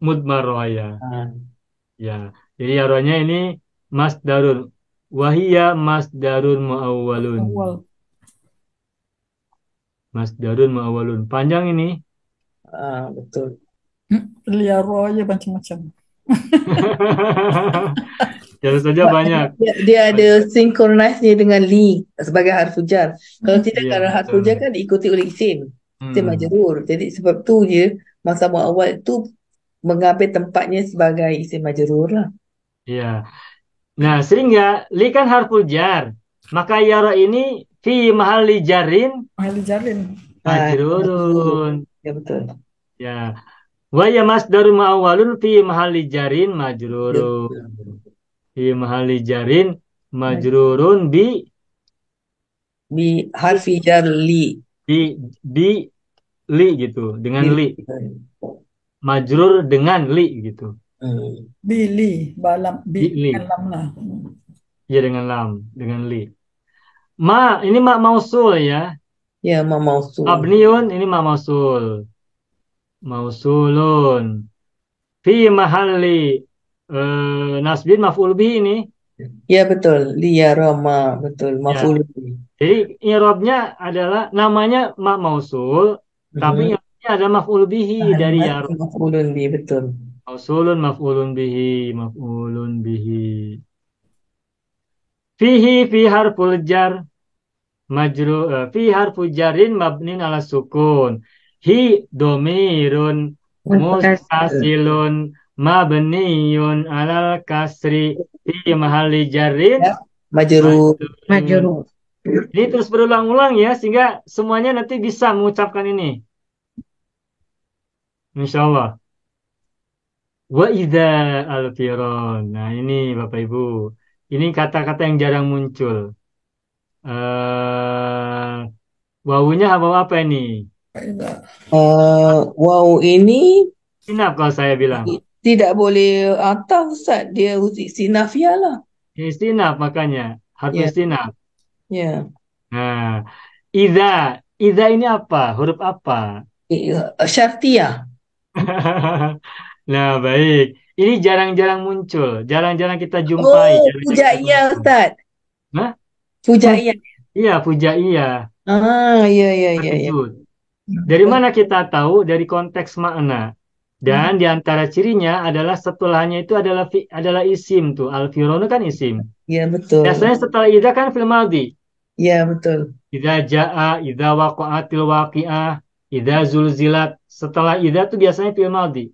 mudmarah ya. Ah. Ya. Jadi yaranya ini masdarun. Wahia masdarun muawwalun. Awal. Masdarun muawwalun. Panjang ini. Betul. Liaro aja macam-macam. Tentu saja Sebab banyak. dia ada synchronize-nya dengan li sebagai harfu jar. Kalau tidak, Iya, kalau harfu betul. jar kan diikuti oleh isim majrur. Jadi sebab tu je masa awal tu mengambil tempatnya sebagai isim majrur lah. Iya. Nah, sehingga li kan harfu jar. Maka yara ini fi mahalli jarin Mahal dijalin. majrurun. Ya betul. Ya. Wa ya masdarun muawwalun fi mahalli jarin Ya, majrurun. betul. Fi mahalli jarin majrurun Bi harfi jar li. bi li gitu, dengan li. Majrur dengan li gitu. Bili. Balam. Bi li. Dengan lam lah. Ya dengan lam, dengan li. Ma, ini ma mausul ya. Ya, ma mausul. Mabniun, ini ma mausul. Mausulun. Fi mahalli nasbin maf'ul bihi ini. Ya betul. Liyarama, betul. Maf'ul bihi. Jadi i'rabnya adalah namanya ma mausul, tapi i'rabnya ada maf'ul bihi dari ya. Maf'ulun bihi, betul. Mausulun maf'ulun bihi, maf'ulun bihi. Fihi fi harful jar fi harfu jarin mabnin ala sukun. Hi domirun mustasilun mabniyun alal kasri fi mahalli jarin Majrur. Majrur. Ini terus berulang-ulang ya, sehingga semuanya nanti bisa mengucapkan ini. Insya Allah. Wa idza al-firon. Nah ini Bapak Ibu. Ini kata-kata yang jarang muncul. Wawunya apa ini? Wow ini Sinaf kalau saya bilang. tidak boleh atau Ustaz, dia istinafiyah lah. Istinaf makanya. Harfu Ya. istinaf. Ya. Nah, idza. Idza ini apa? Huruf apa? Syartiyah. Nah, baik. Ini jarang-jarang muncul. Jarang-jarang kita jumpai. Oh, Jarang-jarang kita fujaiyah jumpai. Ustaz. Hah? Fujaiyah. Iya, fujaiyah. Iya. Terkejut. Dari mana kita tahu? Dari konteks makna. Dan di antara cirinya adalah setelahnya itu adalah isim tuh. Al-fironu kan isim. Ya, betul. Biasanya setelah idza kan fil madhi. Ya, betul. Idza jaa, idza waqa'atil waqi'ah, idza zulzilat. Setelah idza tuh biasanya fil madhi.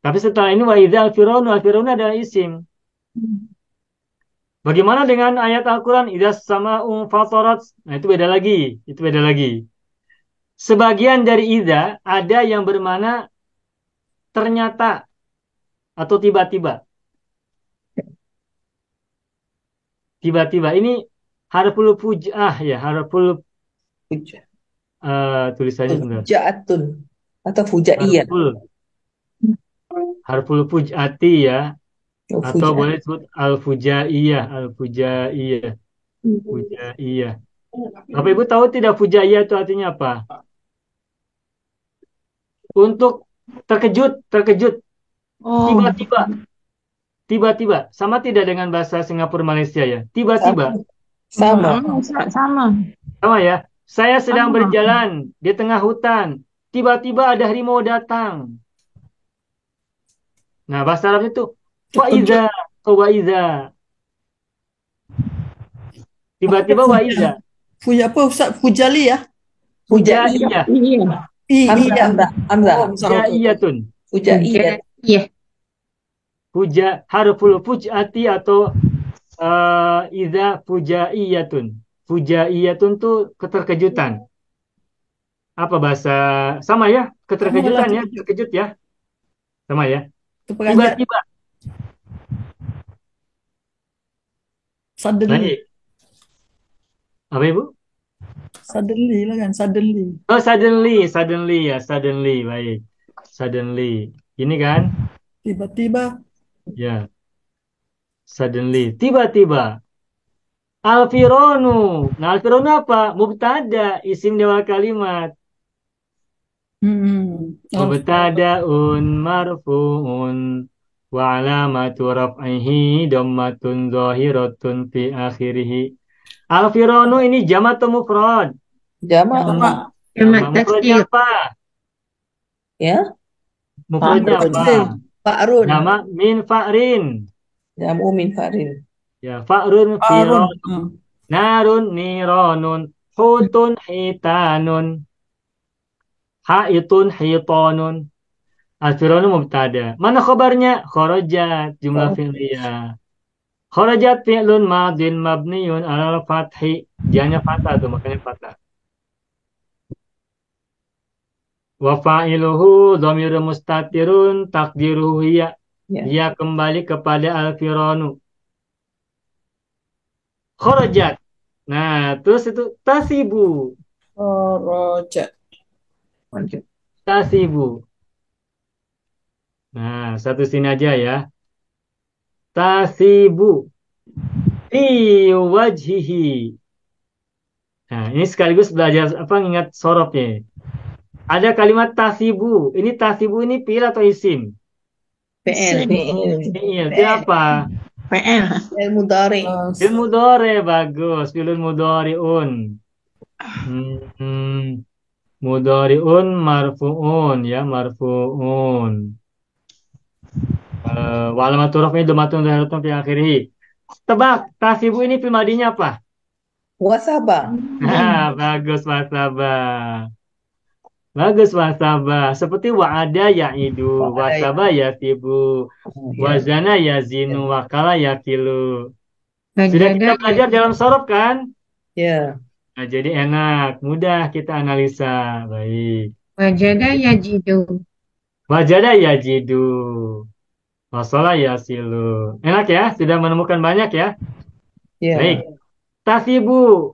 Tapi setelah ini wa idza al-fironu adalah isim. Bagaimana dengan ayat Al-Qur'an idza sama'u fatarat? Nah, itu beda lagi. Itu beda lagi. Sebagian dari idza ada yang bermakna ternyata atau tiba-tiba. Tiba-tiba ini harful fuj'ah ya, harful tulisannya sebentar. Fujaatun atau fujaiyah. Harful fuj'ati ya, Oh, atau fujaat. boleh disebut al-fujaiyah, al-fujaiyah, fujaiyah. Bapak Ibu tahu tidak fujaiyah itu artinya apa? Untuk terkejut, tiba-tiba, sama tidak dengan bahasa Singapura Malaysia ya? Tiba-tiba. Sama. Sama ya. Saya sedang berjalan di tengah hutan. Tiba-tiba ada harimau datang. Nah, bahasa Arabnya itu waiza, waiza. Tiba-tiba waiza. Apa Ustaz? Fujali ya? Fujaiyah. Iya. Hamzah. Fujaiyatun. Fujaiyah. Iya. Harful fujati atau idza fujaiyatun. Fujaiyatun tuh keterkejutan. Apa bahasa sama ya? Keterkejutan ya, terkejut ya. Sama ya. Tiba-tiba. Suddenly. Baik. Apa Ibu? Suddenly lah kan, suddenly. Oh, suddenly ya, suddenly. Baik. Suddenly. Ini kan? Tiba-tiba. Ya. Suddenly. Tiba-tiba. Al-fironu. Nah, al-fironu apa? Mubtada, isim di awal kalimat. Mubtada'un marfu'un wa alamatu raf'ihi dhammatun zahiratun fi akhirih. Al-fironu ini jamak atau mufrad? Jamak. Jamak. Jamak Jamak. Mufradnya taksir. apa? Ya. Mufradnya apa? Fa'run. Jamak min fa'rin. Jamu min farin. Ya, fa'run Arun. firon. Narun nironun. Hutun hitanun. Haitun hitonun. Al-fironu mubtada. Mana khabarnya? Kharajat, jumlah fi'liyah. Kharajat fi'lun madin mabniun ala fathi. Jangan fathah tuh, makanya fathah. Wa fa'iluhu dhamirun mustatirun takdiruhu hiya. Ya. Dia kembali kepada al-fironu. Kharajat. Nah, terus itu tasibu. Rojat. Tasibu. Nah, satu sini aja ya. Tasibu. Fi wajhihi. Nah, ini sekaligus belajar apa ingat sorobnya. Ada kalimat tasibu. Ini tasibu ini fi'il atau isim? Fi'il. Fi'il. Fi'il apa? Fi'il mudhari. Fi'il mudhari. Bagus. Fi'il mudhari'un. Mudhari'un marfu'un ya, marfu'un. Wa alamatu raf'i dhammatun zahiratun fi akhirih. Tebak, tasibu ini fi'il madinya apa? Wasaba. Bagus wasaba. Bagus wasaba. Seperti wa'ada ya'idu, wasaba yasibu, wazana yazinu, wakala yakilu. Sudah kita belajar dalam sorof kan? Ya. Nah, jadi enak, mudah kita analisa. Baik. Wajada yajidu. Wajada yajidu. Wasala yasilu. Enak ya? Sudah menemukan banyak ya? Ya. Baik. Tasibu.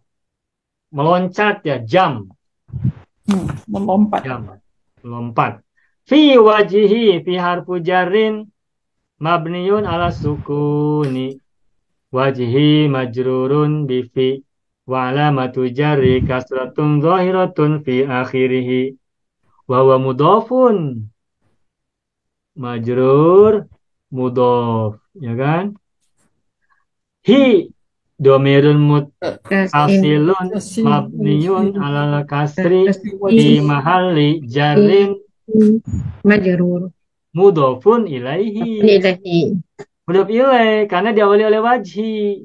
Meloncat ya, jam. Melompat. Jam. Melompat. Fi wajihi fi harfu jarrin mabniun ala sukuni. Wajihi majrurun bi fi wa alamatu jarri kasratun zahiratun fi akhirih. Wa huwa mudhafun. Majrur mudhaf, ya kan? Hi domirun mutasilun mabniun ala kasri di mahalli jarrin Majrur. mudhafun ilaihi. Ilahi. Mudhaf ilaih karena diawali oleh wajhi.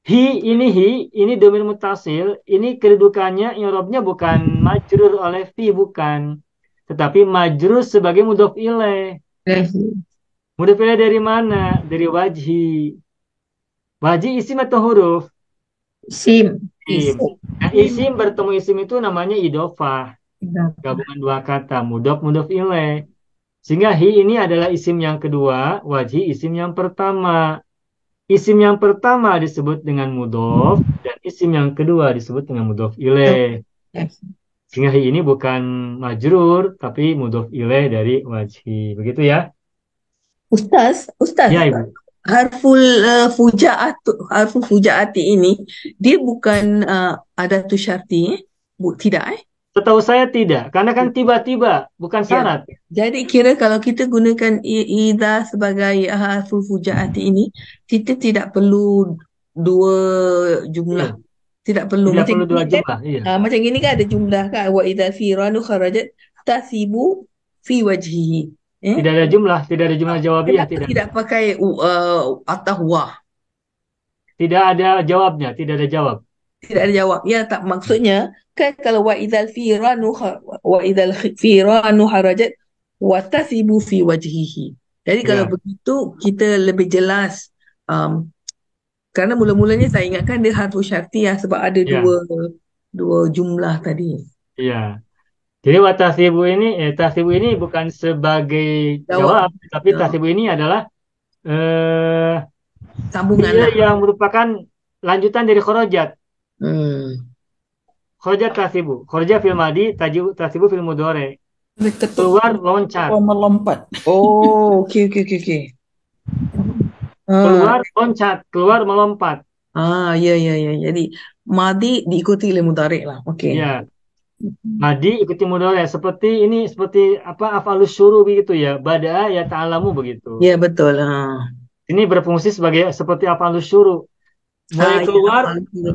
Ini domir mutasil, ini kedudukannya i'rabnya bukan majrur oleh fi, bukan. Tetapi majrur sebagai mudhaf ilaih. Mudhaf ilaih dari mana? Dari wajhi. Wajhi isim atau huruf? Isim. Nah, isim bertemu isim itu namanya idhofah. Gabungan dua kata, mudhaf ilaih. Sehingga ini adalah isim yang kedua, wajhi isim yang pertama. Isim yang pertama disebut dengan mudhaf dan isim yang kedua disebut dengan mudhaf ilaih. Sehingga ini bukan majrur tapi mudhaf ilaih dari wajhi. Begitu ya? Ustaz. Ya, Ibu. Harful fujaati ini dia bukan adatus syarti, tidak Setahu saya tidak, karena kan tiba-tiba, bukan syarat. Jadi kira kalau kita gunakan idza sebagai harful fujaati ini, kita tidak perlu dua jumlah. Tidak perlu dua jumlah. Iya. Macam gini kan ada jumlah kan, wa idza firanu kharajat tasibu fi wajhihi. Tidak ada jumlah jawabiyah. Tidak pakai atau wah. Tidak ada jawabnya, tidak ada jawab. Tidak ada jawab. Ya, tak, maksudnya kan kalau wa idzal firanu harajat wa tasibu fi wajhihi. Jadi kalau begitu kita lebih jelas, kerana mula-mulanya saya ingatkan dia harfu syartiyah sebab ada dua jumlah tadi. Iya. Jadi tasibu ini bukan sebagai jawab, tapi tasibu ini adalah sambungan yang merupakan lanjutan dari kharajat. Kharajat tasibu. Kharajat fil madi, tasibu fil mudhari. Keluar loncat. Melompat. Oh, okey. Keluar, loncat. Keluar, melompat. Ya. Jadi madi diikuti oleh mudhari lah. Okey. Ya. Madi ikuti mudhari. Seperti ini, seperti apa, af'alus syuru begitu ya. Bada'a ya ta'alamu begitu. Ya, betul. Ini berfungsi seperti af'alus syuru. Mulai keluar, af'alus syuru.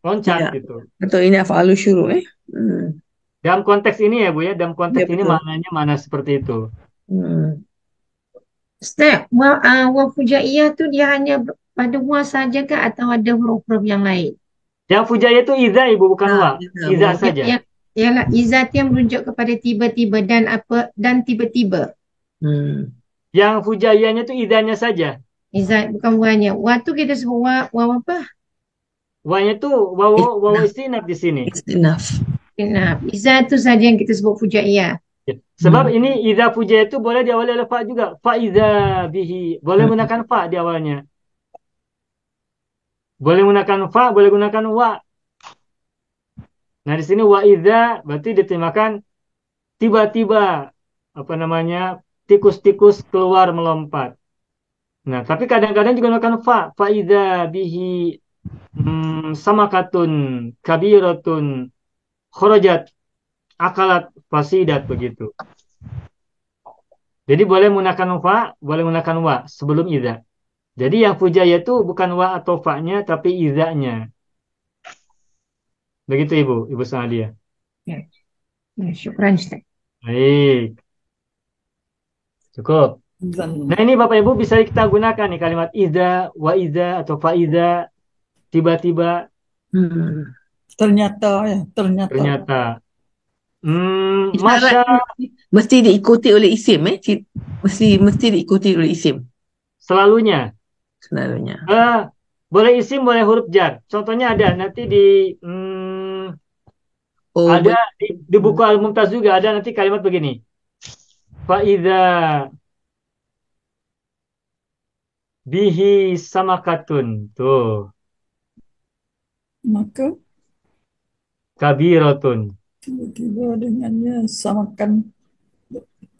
loncat Ya. gitu. Betul, ini af'alus syuru. Dalam konteks ini ya Bu ya, dalam konteks Ya, ini betul. maknanya mana seperti itu. Ustaz, wa fujaiyah tu dia hanya pada wa saja ke atau ada huruf-huruf yang lain? Yang fujaiyah itu iza Ibu, bukan wa. Iza saja. Ialah izat yang merujuk kepada tiba-tiba dan tiba-tiba. Yang fujaiyahnya itu idanya saja. Izat bukan wanya. Wa tu kita sebut wa apa? Wa-nya itu wawu istinaf di sini. Istinaf. Nah, izat tu saja yang kita sebut fujaiyah. Ya. Sebab ini iza fujaiyah itu boleh diawali oleh fa juga. Fa iza bihi. Boleh menggunakan fa di awalnya. Boleh menggunakan fa, boleh gunakan wa. Nah, di sini wa iza berarti diterjemahkan tiba-tiba tikus-tikus keluar melompat. Nah, tapi kadang-kadang juga menggunakan fa. Fa iza bihi samakatun kabiratun kharajat akalat fasidat begitu. Jadi boleh menggunakan fa, boleh menggunakan wa sebelum iza. Jadi yang fujaiyah itu bukan wa atau fa-nya tapi izanya. Begitu Ibu Sa'adiyah. Ya, syukran Ustaz. Baik. Cukup. Nah, ini Bapak Ibu bisa kita gunakan nih kalimat iza, wa iza atau fa iza, tiba-tiba. Ternyata ya, ternyata. Isyarat mesti diikuti oleh isim mesti diikuti oleh isim. Selalunya. Boleh isim, boleh huruf jar. Contohnya ada nanti di buku Al-Mumtaz juga ada nanti kalimat begini. Fa idza bihi samakatun. Tuh. Maka kabiratun. Tiba-tiba dengannya samakan.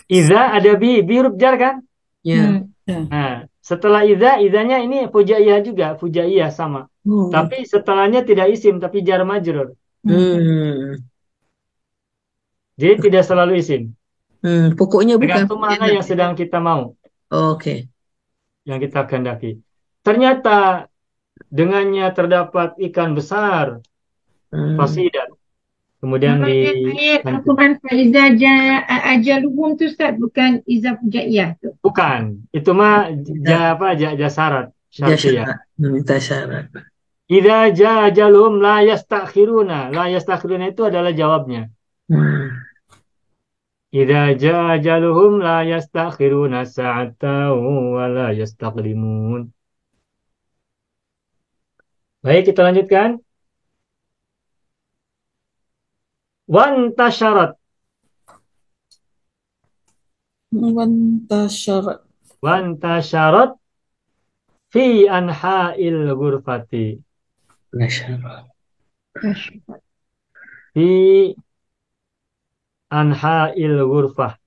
Idza ada bi huruf jar kan? Ya. Nah, setelah izanya ini fujaiyah juga, fujaiyah sama. Tapi setelahnya tidak isim tapi jar majrur. Jadi tidak selalu isim. Pokoknya bukan. Tergantung mana yang sedang kita mau. Oke. Yang kita kehendaki. Ternyata dengannya terdapat ikan besar. Fasidat. Kemudian ayat Al-Quran faiza ajaluhum tu Ustaz, bukan iza fujaiyah tu. Bukan. Itu mah syarat. Syartiyah. Minta syarat. Idza jaa ajaluhum la yastakhiruna. La yastakhiruna itu adalah jawabnya. Idza jaa ajaluhum la yastakhiruna sa'atan wa la yastaqdimun. Baik, kita lanjutkan. Wantasyarat. Wantasyarat fi anha'il ghurfati. Fi anha'il ghurfah.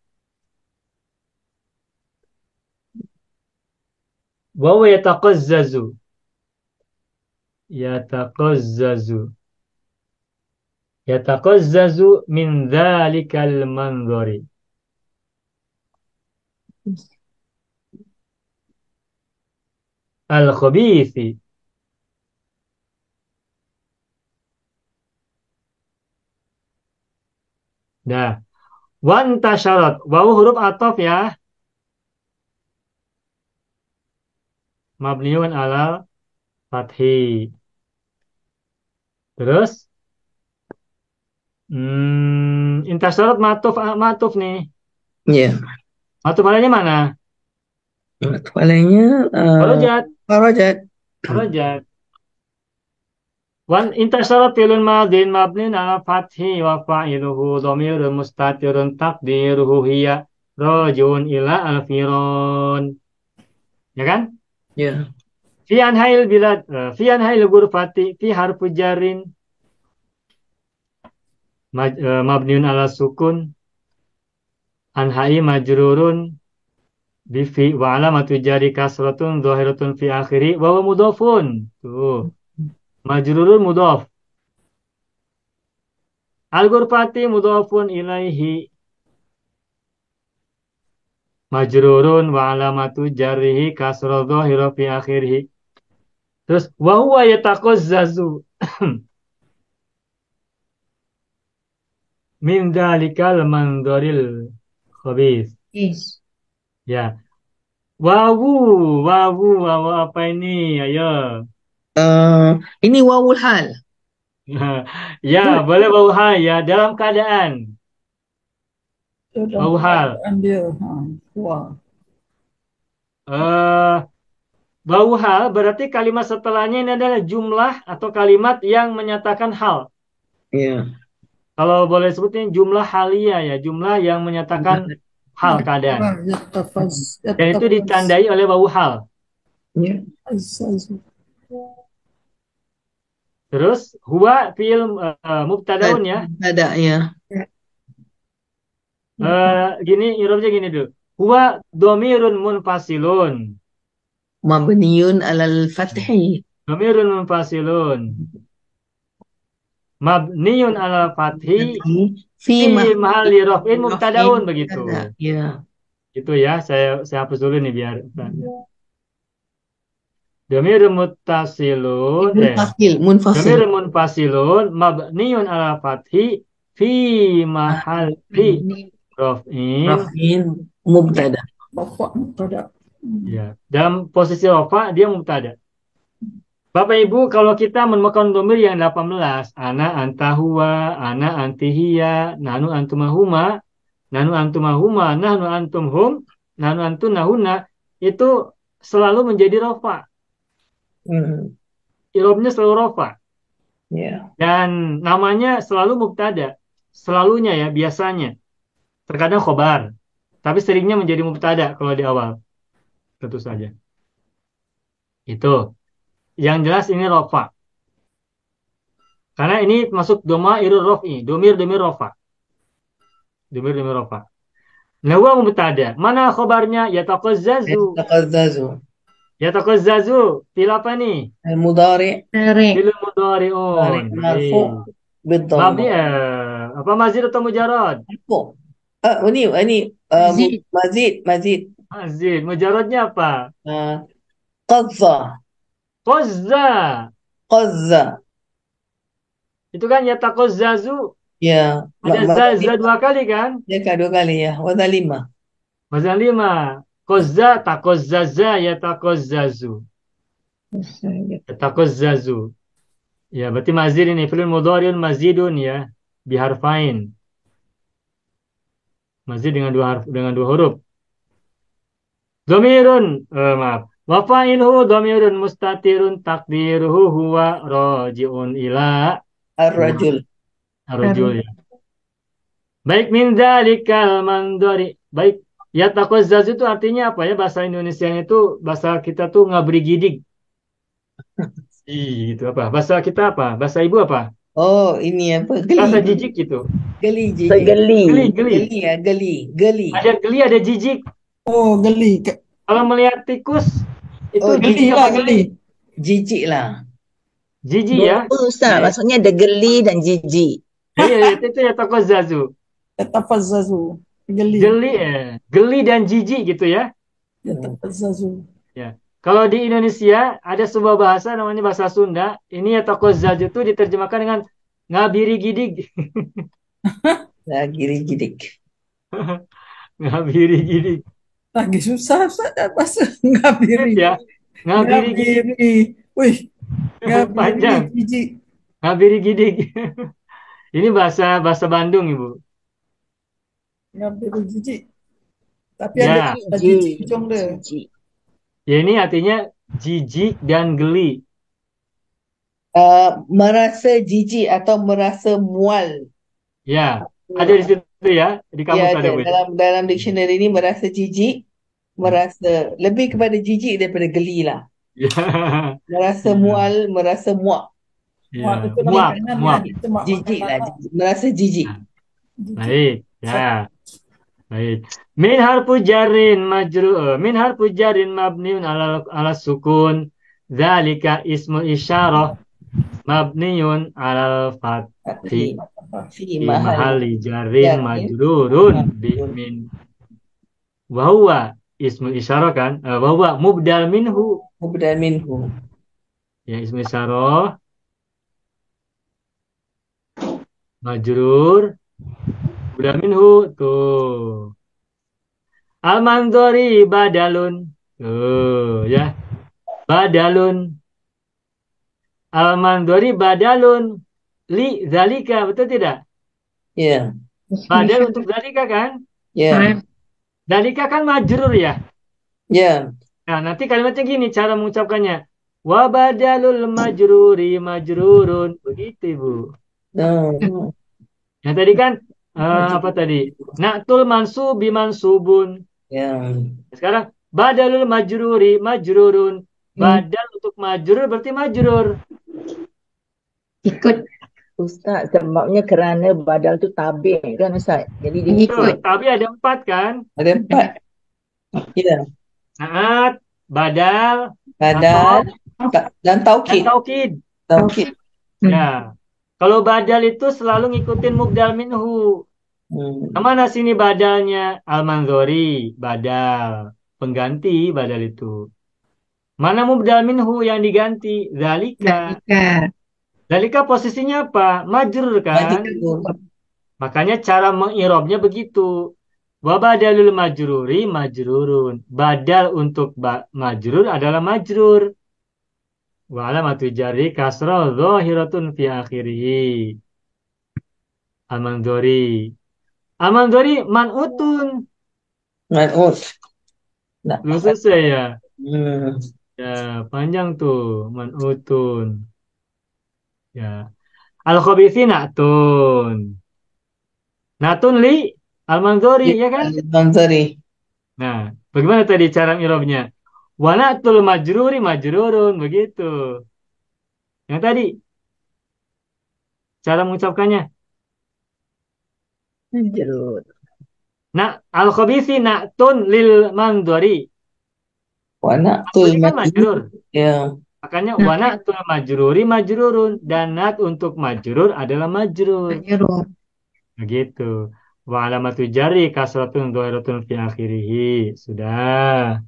Wa huwa yataqazzazu. Yataqazzazu min dhalikal manzari. Al-khabithi. Nah, wantasyarat. Wawu huruf ataf ya. Mabniun ala fathi. Terus intasyarat matuf nih. Iya. Matuf alainya mana? Matuf alainya Farajat. Wan intasyarat fi'lun madin mabniun ala fathi wa fa'iluhu dhamirun mustatirun taqdiruhu hiya rajun ila al-firon. Ya kan? Ya. Fi anhail bilad, fi anhail ghurfati fi harfu jarin mabniun ala sukun, anhai majrurun Bifi wa alamatu jari kasratun dhahiratun fi akhiri wa huwa mudhafun. Tuh. Majrurun mudhaf. Al-ghurfati mudhafun ilaihi. Majrurun wa alamatu jarrihi kasrah dhahira fi akhirih. Terus wa huwa yataqazzazu min dzalikal mandoril khabis. Yes. Ya. Wawu apa ini? Ayo. Ini wawul hal. Ya, boleh wawu hal ya dalam keadaan. Wawu hal. Dia. Wah. Wawu hal berarti kalimat setelahnya ini adalah jumlah atau kalimat yang menyatakan hal. Ya. Kalau boleh sebutnya jumlah halia ya, jumlah yang menyatakan hal keadaan. Dan itu ditandai oleh wawu hal. Ya. Terus huwa fi'il mubtadaun ya. Ada ya. Gini irobnya gini dulu. Huwa dhamirun munfasilun. Mabniun alal fathi. Dhamirun munfasilun. Mabniun ala fathi Fi fi mahalli raf'in mubtadaun raf'in begitu. mubtada. Ya. Itu ya, saya hapus dulu nih biar. Dhamirun muttasilun. Munfasil. Dhamirun munfasilun mabniun ala fathi fi mahalli raf'in. Raf'in mubtada. Bapak pada. Ya, dalam posisi rafa dia mubtada. Bapak Ibu, kalau kita menemukan dhamir yang 18, ana anta huwa, ana anti hiya, nahnu antumahuma, nahnu antumahuma, nahnu antum hum, nahnu antunahuna, itu selalu menjadi rafa. Irobnya selalu rafa. Ya. Dan namanya selalu mubtada. Selalunya ya, biasanya. Terkadang khobar. Tapi seringnya menjadi mubtada kalau di awal. Tentu saja. Itu. Yang jelas ini rafa. Karena ini masuk domairul raf'i. Domir rafa. Domir rafa. Nah, huwa mubtada. Mana khobarnya? Yataqazzazu. Yataqazzazu. Fil apa nih? Al-mudhari. Fil mudhari'un. Marfu' bid-dhamma. Mabni apa mazid atau mujarrad? Marfu'. Ini mazid. Mazid. Mujarradnya apa? Qadza. Qazza. Itu kan yataqazzazu. Ya. Ada za dua kali kan? Ya, dua kali ya. Wazan 5. Wazan 5. Qazza taqazzaza yataqazzazu. Yataqazzazu. Ya, berarti mazid ini fi'il mudhari'un mazidun ya, biharfain. Mazid dengan dua huruf. Dhamirun, maaf. Wa fa'iluhu dhamirun mustatirun taqdiruhu huwa raji'un ila Ar-rajul. ya. Baik min dzalikal mandari. Baik, yataqazzaz itu artinya apa ya? Bahasa Indonesia itu bahasa kita tuh ngabri gidig. Itu apa? Bahasa kita apa? Bahasa ibu apa? Oh, ini apa? Geli. Bahasa jijik gitu. Geli. Segeli. Geli ya, geli. Ada geli, ada jijik. Oh, geli. Kalau melihat tikus itu Geli lah, geli. Jijik lah. Jijik ya. Ustaz, maksudnya ada geli dan jijik. Iya, itu ya taqazzazu. Yatafazzazu. Geli. Geli dan jijik gitu ya. Yatafazzazu. Ya. Kalau di Indonesia ada sebuah bahasa namanya bahasa Sunda. Ini ya taqazzazu itu diterjemahkan dengan ngabiri gidig. Giri gidik. Ngabiri gidig. Lagi susah bahasa ngabiri. Ya. Ngabiri gidig. Wih. Panjang. Jijik. Ngabiri gidig. Ini bahasa Bandung, Ibu. Ngabiri jijik. Tapi Ya. ada jijik ujung dia. Ya, ini artinya jijik dan geli. Merasa jijik atau merasa mual. Ya, ada di situ ya, di kamus ada, Bu. Dalam dictionary ini merasa jijik, merasa lebih kepada jijik daripada geli lah. Ya. Merasa mual, merasa muak. Ya. Itu nama Muak, kanan, muak. ya. Itu mak Jijik lah, makanan. merasa jijik. Baik, ya. Baik. Min harfu jarin mabniun ala sukun. Dzalika ismul isyarah mabniun ala fathi Fi fi mahal mahalli jarin jarin majrurun bi min. Wa huwa ismul isyarah kan? Wa huwa mubdal minhu. mubdal minhu. Ya, ismul isyarah majrur mubdal minhu tuh. Al-mandhari badalun. Tuh, ya. Badalun. Al-mandhari badalun. Li zalika, betul tidak? Ya, Badal untuk zalika kan? ya, Zalika kan majrur ya. ya. Nah, nanti kalimatnya gini cara mengucapkannya. Wa badalul majruri majrurun. Begitu, Ibu. Oh, Yang tadi kan apa tadi? Na'tul mansubi mansubun. ya. Sekarang badalul majruri majrurun. Badal untuk majrur berarti majrur. Ikut. Ustaz, sebabnya kerana badal tu tabih kan Ustaz. Jadi dia Betul, ikut. tapi ada 4 kan? Ada 4. Ya, Naat, badal, badal dan dan taukid. taukid. Taukid. Ya. Kalau badal itu selalu ngikutin mubdal minhu. Kemana sini badalnya? Al-manzori, badal. Pengganti badal itu. Mana mubdal minhu yang diganti? Zalika. Zalika. Zalika posisinya apa? Majrur kan? Makanya cara mengirobnya begitu. Wa badalul majruri majrurun. Badal untuk majrur adalah majrur. Wa alamatu jarri kasrah zahiratun fi akhirih. Al-mandhari. Al-mandhari man'utun. Man'ut. Nah, Belum selesai ya? hmm. Ya, panjang tuh. Man'utun. Ya. Al-khabithi na'tun. Na'tun li al-mandhari, ya kan? Al-Manzari. Nah, bagaimana tadi cara irobnya? Wa na'tul majruri majrurun. Begitu. Yang tadi, cara mengucapkannya. Majrur. Al-khabithi na'tun lil mandhari. Wa na'tul Ini kan majrur. Ya. Makanya wa na'tul majruri majrurun. Dan nat untuk majrur adalah majrur. Majrur. Begitu. Wa alamatu jarri kasratun dhahiratun fi akhirih. Sudah.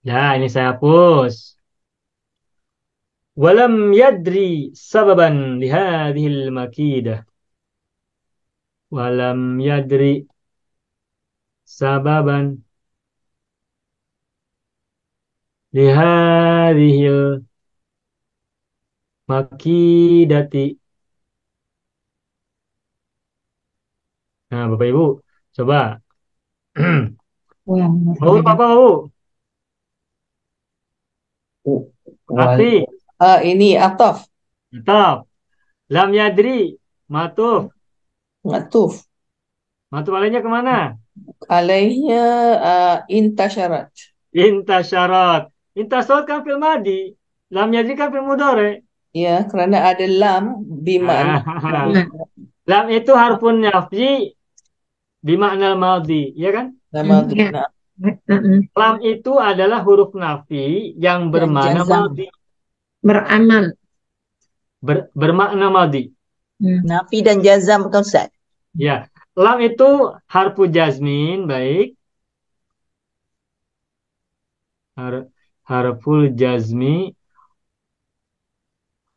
Ya, ini saya hapus. Walam yadri sababan lihadhil makidah. Walam yadri sababan lihadhil makidati. Nah, Bapak Ibu, coba. Mau apa, Bu? Arti. Ini ataf. Ataf. Lam yadri. Matuf. Matuf. Matuf alainya kemana? Alaihnya intasyarat. Intasyarat. Intasyarat kan fil madi. Lam yadri kan fil mudhari. Ya, kerana ada lam bimakna. Lam itu harfun nafi bimakna madhi, ya kan? Nama Lam itu adalah huruf nafi yang bermakna madhi. Beramal. Bermakna madhi. Nafi dan jazam bukan Ustaz? Ya, lam itu harfu jazmin, baik. Harful jazmi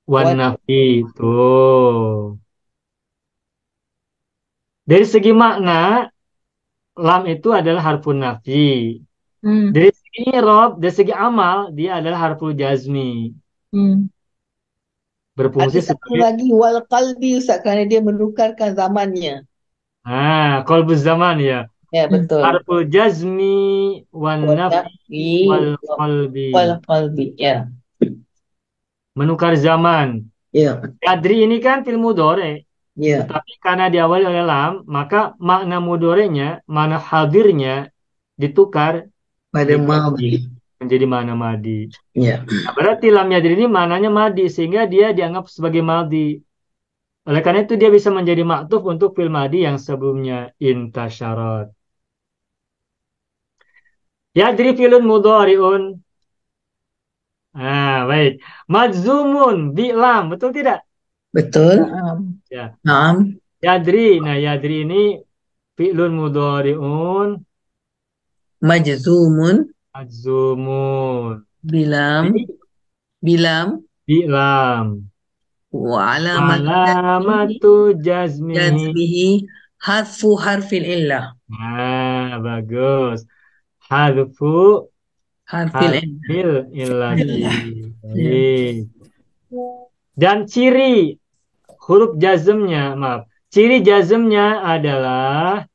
wan nafi itu. Dari segi makna, lam itu adalah harfun nafi. Dari segi irob, dari segi amal, dia adalah harful jazmi. Berfungsi ada satu sebagai lagi wal qalbi Ustaz, kerana dia menukarkan zamannya. qalbuz zaman ya. Ya, betul. Harful jazmi wan nafi wal qalbi. Wal qalbi, ya. Menukar zaman. Ya. Yadri ini kan fil mudhari. Ya. Tetapi karena diawali oleh lam, maka makna mudhari'nya, makna hadirnya ditukar Pada madhi. menjadi makna madi. Ya. Nah, berarti lam yadri ini maknanya madi, sehingga dia dianggap sebagai madi. Oleh karena itu dia bisa menjadi maktuf untuk fi'il madi yang sebelumnya intasyarat. Yadri fi'lun mudhari'un. Baik. Majzumun bi'lam, betul tidak? Betul. Naam. Ya. Naam. Yadri. Nah, yadri ini fi'lun mudhari'un Majzumun majzumun. bilam bilam Bi'lam. wa alamat Alamatu jazmihi. jazmihi hadfu harfil illah. Bagus. Hadfu Harfil illah. harfil illati. Ya. Baik. Dan ciri huruf jazmnya, maaf. Ciri jazmnya adalah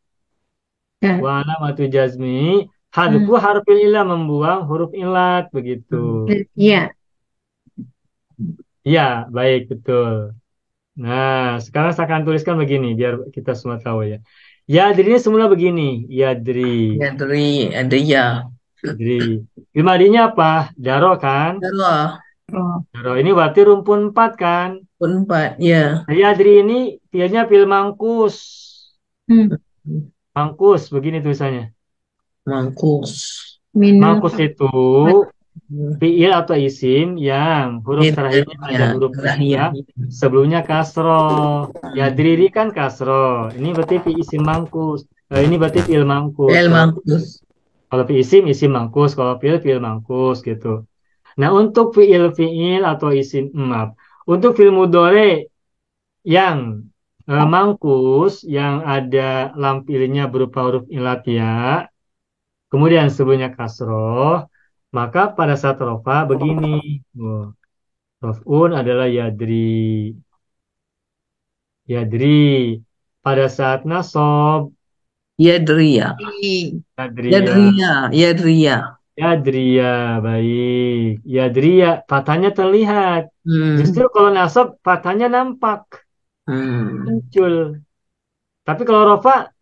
Ya. wa alamatu jazmi hadfu harfil illah, membuang huruf ilat, begitu. Ya. Ya, baik, betul. Nah, sekarang saya akan tuliskan begini biar kita semua tahu ya. Yadri ini semula begini, yadri. Yadri ada ya. Yadri. Ilmadinya apa? Daro kan? Darah Oh. Daro ini berarti rumpun 4 kan? pun 4 ya. Nah, yadri ini fiilnya fiil mangkus. Hmm. Mangkus, begini tulisannya. Mangkus. Mangkus itu fiil atau isim yang huruf terakhirnya ada huruf ya, sebelumnya kasro. Yadri ini kan kasro. Ini berarti fiil isim mangkus. Ini berarti fiil mangkus. Fiil mangkus. Kalau fiil isim mangkus. Kalau fiil mangkus gitu. Nah, untuk fiil atau isim, maaf. Untuk fiil mudhari yang mangkus, yang ada lam fiilnya berupa huruf ilat ya, kemudian sebelumnya kasroh, maka pada saat rofa begini. Rof'un adalah yadri. Yadri. Pada saat nasob, Yadriya. yadriya. Yadriya. Yadriya. Yadriya, baik. Yadriya, fathahnya terlihat. Justru kalau nasab, fathahnya nampak. Muncul. Tapi kalau rofa,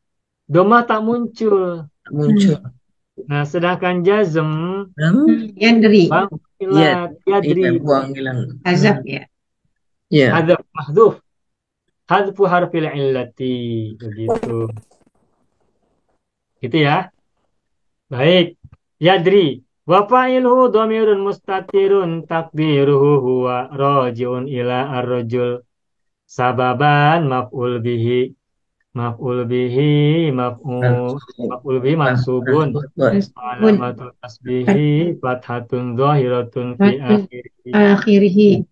domah tak muncul. Muncul. Nah, sedangkan jazm, Yadri. bang, ilat, yadri. Buang hilang. Azab ya. Ya. Hadaf, mahduf. Hadfu harfil illati. Begitu. Gitu ya. Baik. Yadri. Wa fa'ilhu dhamirun mustatirun takdiruhu huwa raji'un ila ar-rajul. Sababan maf'ul bihi. Maf'ul bihi mansubun. Alamatul tasbihi fathatun zahiratun fi Akhirihi.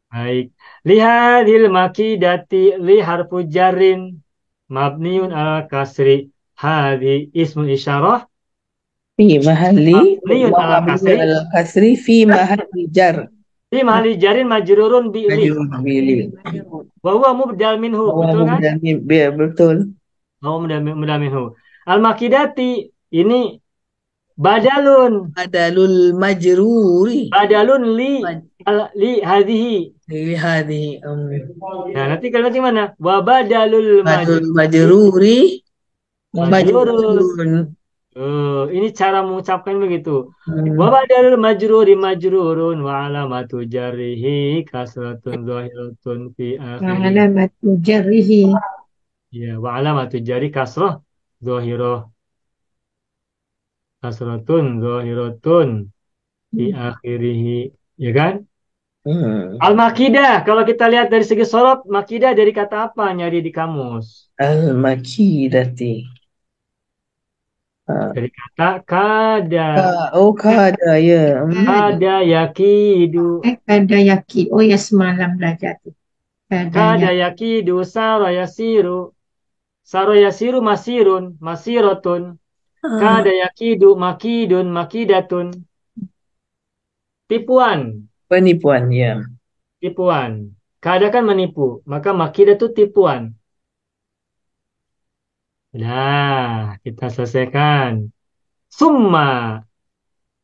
Baik. Lihadil makidati li harfu jarrin mabniun al kasri. Hadi ismul isyarah Fi mahalli mabniun al kasri. al-kasri fi mahalli jar. Fi mahalli jarrin majrurun bi li. Bili. Wa huwa mubdal minhu. Betul kan? Betul. Oh, mubdal minhu. Al makidati ini badalun. Badalul majruri. Badalun li hadhihi. Li hadhihi. Nah, nanti kalimat mana? Wa badalul Majruri. majrurun. Ini cara mengucapkan begitu. Wa badalul majruri majrurun wa alamatu jarrihi kasratun zahiratun fi akhirih. Alamatu jarrihi. Ya, wa alamatu jarri kasrah zahirah. Kasratun zahiratun fi akhirih. Ya kan? Al-Makidah, kalau kita lihat dari segi sorot, Makidah dari kata apa nyari di kamus? Al-Makidati. Dari kata kada. Kada ya. Kada yakidu. Kada yakid. Oh ya, semalam belajar tuh. Kada yakidu sara yasiru. Sara yasiru masirun. Masirotun. Kada yakidu makidun makidatun. Tipuan. Penipuan ya. Tipuan. Kada kan menipu. Maka makidah itu tipuan. Nah, kita selesaikan. Summa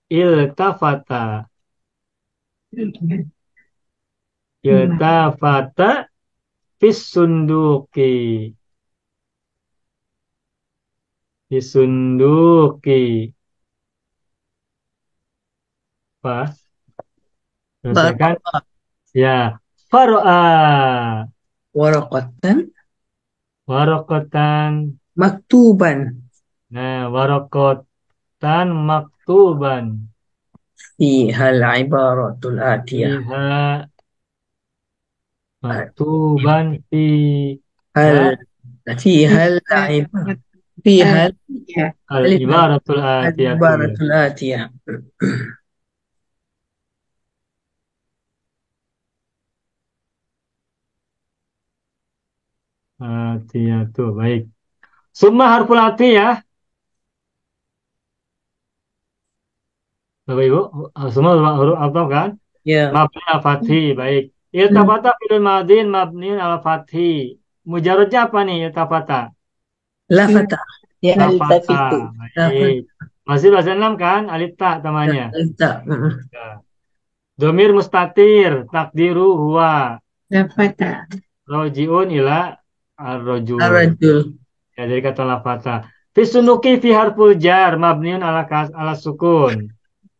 iltafata. Iltafata fis sunduki. Fis sunduki. Apa? Selesaikan? Ya. Far'a. Waraqatan Warokotan. maktuban Nah, warokotan maktuban. fihal ibaratul atiyah. Fiha maktuban fiha Hal fihal ibar fihal Ya. alif lam al-ibaratul al atiyatu. ibaratul atiyah. Atiyatu, baik. Summa harful atiyah. Bapak Ibu, semua huruf ataf kan? Ya. Mabni al fathi, baik. Iltafata fi'il madin mabni al fathi. Mujarradnya apa nih iltafata? Lafata. Lafata, Yaltafitu. baik. Masih bahasa 6 kan? Alif ta tamanya. Tak. Ya. Domir mustatir, takdiru huwa. Lafata. Rojiun ila ar-rajul. Arajul. Ya, dari kata lafata. Fi sunuki fi harful jar mabniun ala sukun.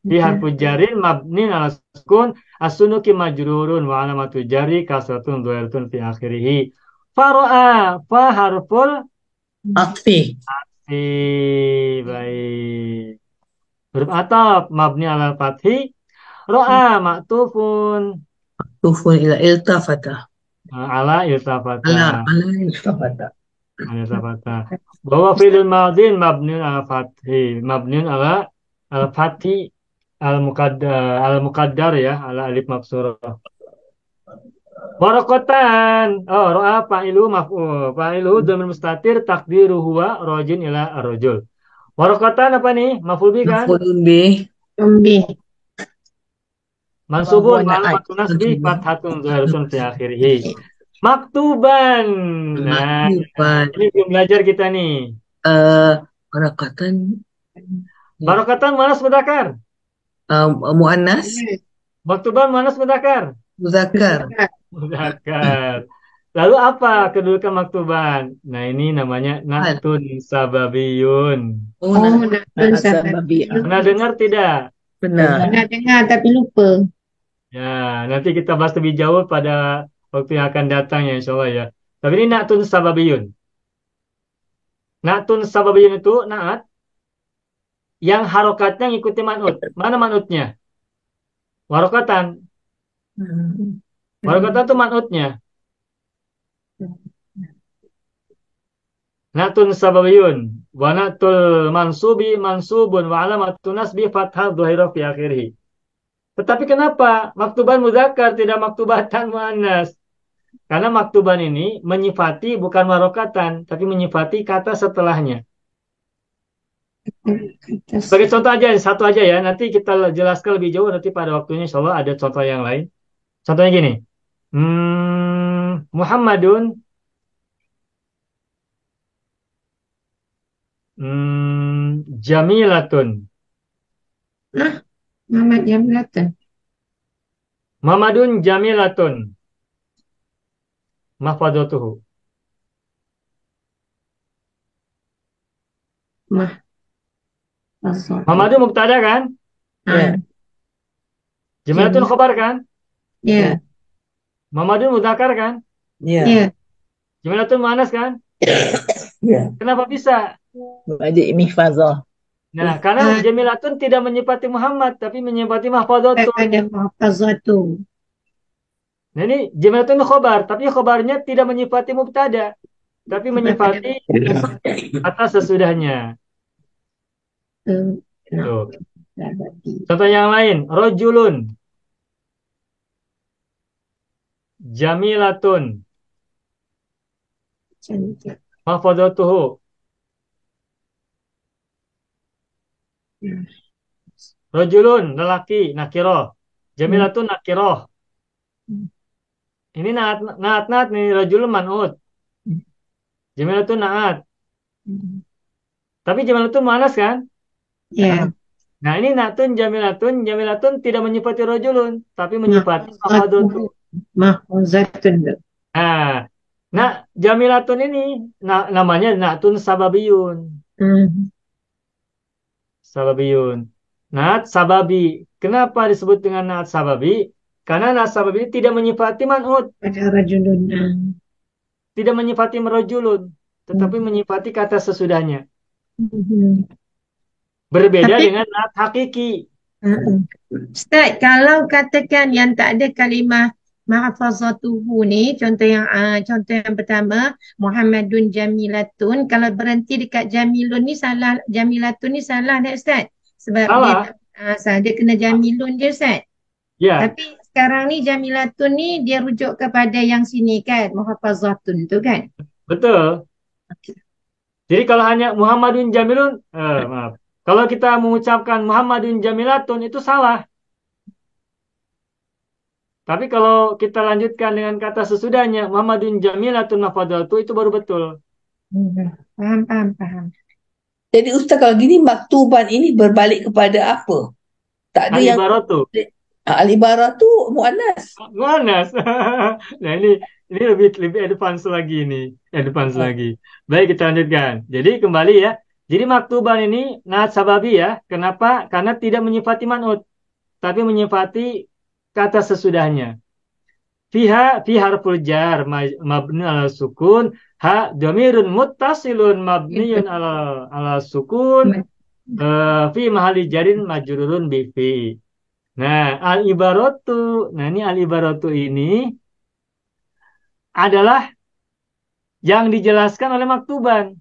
Fi harful jarin mabniun ala sukun. As-sunuki majrurun wa alamatu jari kasratun dhahiratun fi akhirih. Faro'a fa harful Atfi. fi, baik. Huruf ataf mabni ala fathi. Ro'a maktufun Tufun ila iltafata. ala iltafata. Ala iltafata. Ala iltafata. Bahwa fi'il madin mabniun ala fathi. Mabniun ala al-fathi al-muqaddar ya, ala alif maksurah. Warokotan. Oh, ro'a fa'ilu maf'ul. Fa'ilu dhamir mustatir takdiru huwa rojin ila ar-rajul. Warokotan apa nih? Maf'ul bi kan? Maf'ulun bih. Umbi. Mansubun Wa huwa ma'alamatun nasbi Mansubun. fathatun zahiratun fi akhirih. Maktuban. Nah, Maktuban. ini belum belajar kita nih. Warakatan Barokatan manas mudakar. muannas Maktuban manas mudakar. muzakkar. Mudakar. Lalu apa kedudukan maktuban? Nah, ini namanya natun sababiyun. Oh, Oh, nak- nak Sababi. Pernah dengar tidak? benar. Pernah dengar tapi lupa. Ya, nanti kita bahas lebih jauh pada waktu yang akan datang ya, insya Allah ya. Tapi ini natun sababiyun. Natun sababiyun itu naat yang harokatnya ngikuti manut. Mana manutnya? Warokatan. Warokatan itu manutnya. Natun sababiyun. Wa natul mansubi mansubun wa alamatun nasbi fathah dhahira fi akhirih. Tetapi kenapa maktuban mudzakkar tidak maktubatan muannas? Karena maktuban ini menyifati bukan warokatan, tapi menyifati kata setelahnya. Sebagai contoh aja, satu aja ya. Nanti kita jelaskan lebih jauh nanti pada waktunya. Insya Allah ada contoh yang lain. Contohnya gini. Muhammadun. Jamilatun. Muhammad Jamilatan. Muhammadun jamilatun. Mahfadatuhu. Muhammadun mubtada kan? Ya. Jamilatun khobar kan? Ya. Muhammadun mudzakkar kan? Ya. Ya. Jamilatun muannas kan? Ya. Kenapa bisa? Jadi mihfazah. Nah, karena jamilatun tidak menyifati Muhammad, tapi menyifati mahfadhatun. Ada muhafazatu. Nah, ini jamilatun khobar, tapi khobarnya tidak menyifati mubtada, tapi menyifati kata sesudahnya. Tuh. Contoh yang lain, rojulun, jamilatun, Cantik. mahfadhatuhu. Rojulun, lelaki, nakiroh. Jamilatun, nakiroh. Ini naat nih, rojulun man'ut. Jamilatun naat. Tapi jamilatun muannas kan? Ya. Nah, ini natun, jamilatun tidak menyifati rojulun, tapi menyifati mahfadhatuhu. Mahfazatun. Nah, jamilatun ini namanya natun sababiyun. Sababiyun. Naat sababi. Kenapa disebut dengan naat sababi? Karena naat sababi tidak menyifati man'ut. Pada rajulun. tidak menyifati merojulun, tetapi menyifati kata sesudahnya. Berbeda Tapi dengan naat hakiki. Ustaz, kalau katakan yang tak ada kalimah mahfazatuhu ni, contoh yang pertama Muhammadun Jamilatun, kalau berhenti dekat Jamilun ni salah, Jamilatun ni salah tak Ustaz? Sebab Salah. dia kena Jamilun je Ustaz. Ya, Tapi sekarang ni Jamilatun ni dia rujuk kepada yang sini kan, Muhafazatun tu kan. betul. Jadi kalau hanya Muhammadun Jamilun, maaf. Kalau kita mengucapkan Muhammadun Jamilatun itu salah. Tapi kalau kita lanjutkan dengan kata sesudahnya Muhammadun Jamilatun Mafadatu, itu baru betul. Faham. Jadi Ustaz, kalau gini maktuban ini berbalik kepada apa? Tak ada yang Al-Ibaratu. al-ibarah tu muannas. Muannas. Nah, ini lebih advance lagi nih. Advance lagi. Baik, kita lanjutkan. Jadi kembali ya. Jadi maktuban ini naat sababi ya. Kenapa? Karena tidak menyifati man'ut, tapi menyifati kata sesudahnya. Fi harful jar mabni ala sukun, ha dhamirun muttasilun mabniyun ala sukun, fi mahali jarin majrurun bi fi. Nah, al-ibaratu. Nah, ini al-ibaratu ini adalah yang dijelaskan oleh maktuban.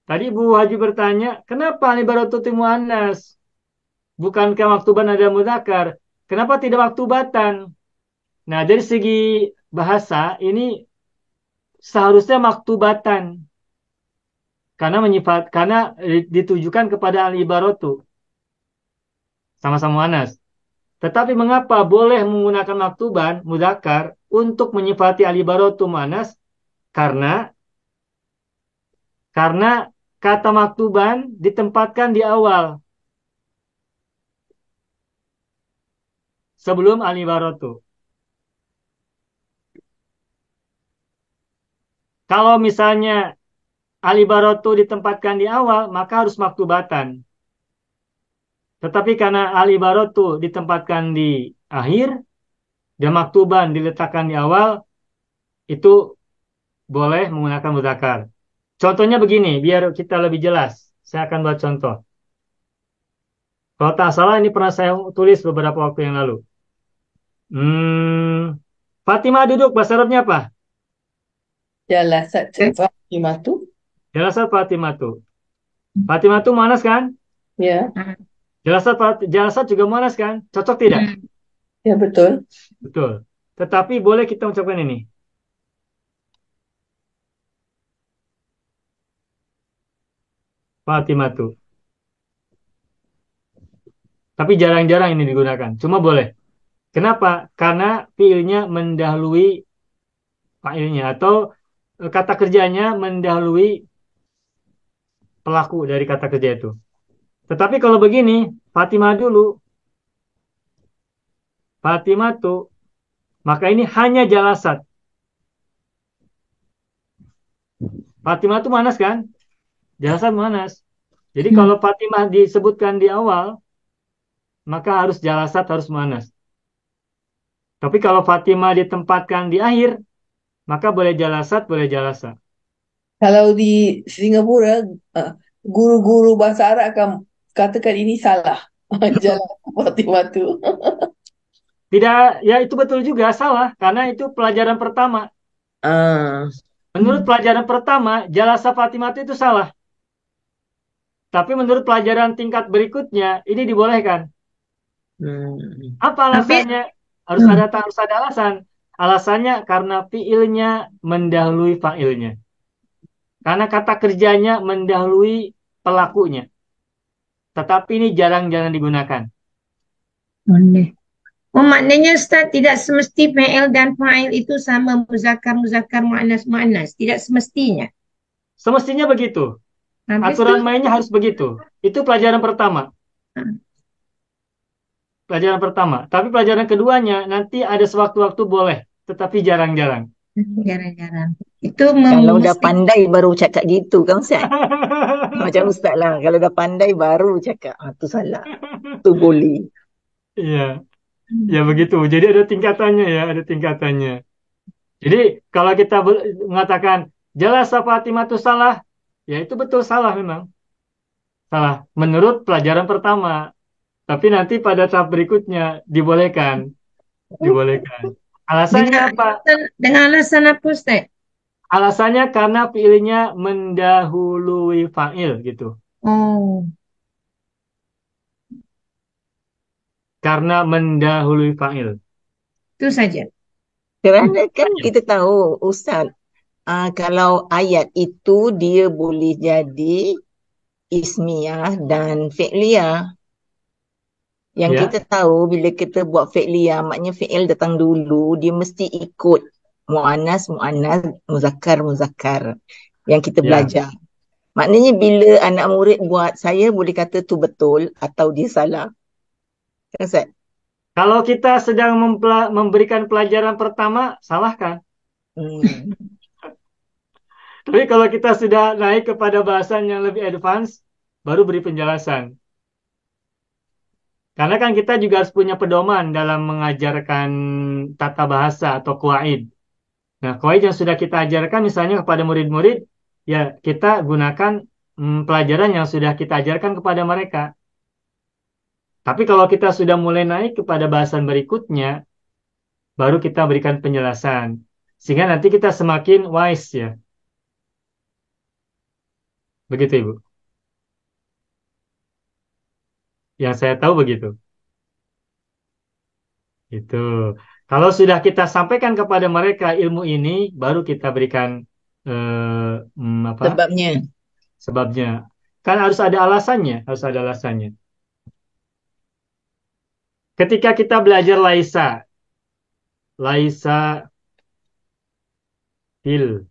Tadi Bu Haji bertanya, kenapa al-ibaratu itu muannas? Bukankah maktuban ada mudzakkar? Kenapa tidak maktubatan? Nah, dari segi bahasa ini seharusnya maktubatan. Karena ditujukan kepada al-ibaratu. Sama-sama muannas. Tetapi mengapa boleh menggunakan maktuban mudzakkar untuk menyifati al-ibaratu muannas? Karena kata maktuban ditempatkan di awal sebelum al-ibaratu. Kalau misalnya al-ibaratu ditempatkan di awal, maka harus maktubatan. Tetapi karena al-ibaratu ditempatkan di akhir dan maktuban diletakkan di awal, itu boleh menggunakan mudzakkar. Contohnya begini, biar kita lebih jelas. Saya akan buat contoh. Kalau tak salah ini pernah saya tulis beberapa waktu yang lalu. Fatimah duduk, bahasa Arabnya apa? Jalasat Fatimah tu. Jalasat Fatimah tu. Fatimah tu muannas kan? Ya. Jalasat juga muannas kan? Cocok tidak? Ya, betul. Betul. Tetapi boleh kita ucapkan ini. Fatimah tu. Tapi jarang-jarang ini digunakan. Cuma boleh. Kenapa? Karena fiilnya mendahului fa'ilnya atau kata kerjanya mendahului pelaku dari kata kerja itu. Tetapi kalau begini, Fatimah dulu, Fatimah tu, maka ini hanya jalasat. Fatimah tu muannas kan? Jalasat muannas. Jadi kalau Fatimah disebutkan di awal, maka harus jalasat, harus muannas. Tapi kalau Fatimah ditempatkan di akhir, maka boleh jalasat, boleh jalasa. Kalau di Singapura, guru-guru bahasa Arab akan katakan ini salah. Jalan Fatimah tu. Tidak, ya itu betul juga, salah. Karena itu pelajaran pertama. Menurut pelajaran pertama, jalasa Fatimah itu salah. Tapi menurut pelajaran tingkat berikutnya, ini dibolehkan. Apa alasannya? Harus ada alasan. Alasannya karena fiilnya mendahului fa'ilnya. Karena kata kerjanya mendahului pelakunya. Tetapi ini jarang-jarang digunakan. Oh, maknanya Ustaz tidak semesti fa'il dan fa'il itu sama muzakkar, muannas. Tidak semestinya. Semestinya begitu. Aturan mainnya harus begitu. Itu pelajaran pertama. Pelajaran pertama. Tapi pelajaran keduanya nanti ada sewaktu-waktu boleh. Tetapi jarang-jarang. Jarang-jarang. Itu Kalau dah pandai baru cakap gitu kan Ustaz? Macam Ustaz lah. Kalau dah pandai baru cakap. Tu salah. Tu boleh. Iya. Ya begitu. Jadi ada tingkatannya ya. Ada tingkatannya. Jadi kalau kita mengatakan jalasa Fatimah itu salah, ya itu betul salah memang. Salah menurut pelajaran pertama. Tapi nanti pada tahap berikutnya dibolehkan. Dibolehkan. Alasannya Dengan apa? dengan alasan apa Ustaz? Alasannya karena fiilnya mendahului fa'il gitu. Oh, Karena mendahului fa'il. itu saja. Kerana kan kita tahu Ustaz, kalau ayat itu dia boleh jadi ismiyah dan fi'liyah. Yang Ya, kita tahu bila kita buat fi'liyah, maknanya fi'il datang dulu, dia mesti ikut mu'annas, mu'annas, muzakkar, muzakkar yang kita ya. belajar. Maknanya bila anak murid buat, saya boleh kata tu betul atau dia salah. Kan Ustaz? Kalau kita sedang memberikan pelajaran pertama, salahkan. Hmm. Tapi kalau kita sudah naik kepada bahasan yang lebih advance, baru beri penjelasan. Karena kan kita juga harus punya pedoman dalam mengajarkan tata bahasa atau kuwaid. Nah, kuwaid yang sudah kita ajarkan misalnya kepada murid-murid, ya kita gunakan pelajaran yang sudah kita ajarkan kepada mereka. Tapi kalau kita sudah mulai naik kepada bahasan berikutnya, baru kita berikan penjelasan. Sehingga nanti kita semakin wise ya. Begitu, Ibu. Yang saya tahu begitu. Itu. Kalau sudah kita sampaikan kepada mereka ilmu ini, baru kita berikan apa? Sebabnya. Sebabnya. Kan harus ada alasannya, harus ada alasannya. Ketika kita belajar laisa fil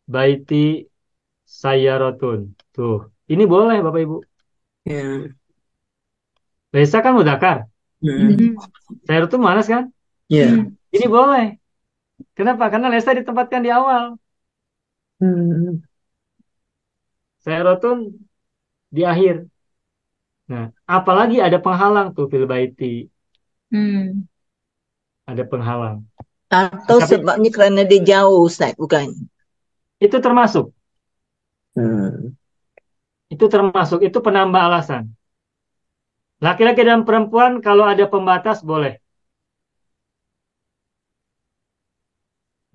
baiti sayyaratun. Tuh, ini boleh Bapak Ibu. Ya. Laisa kan mudzakkar. Hmm. Sayyaratun muannas kan? Ya. Ini boleh. Kenapa? Karena laisa ditempatkan di awal. Hmm. Sayyaratun di akhir. Nah, apalagi ada penghalang tuh fil baiti. Hmm. Ada penghalang. Atau Tapi sebabnya kerana dia jauh Ustaz, bukan? itu termasuk. Hmm. Itu termasuk. Itu penambah alasan. Laki-laki dan perempuan kalau ada pembatas boleh.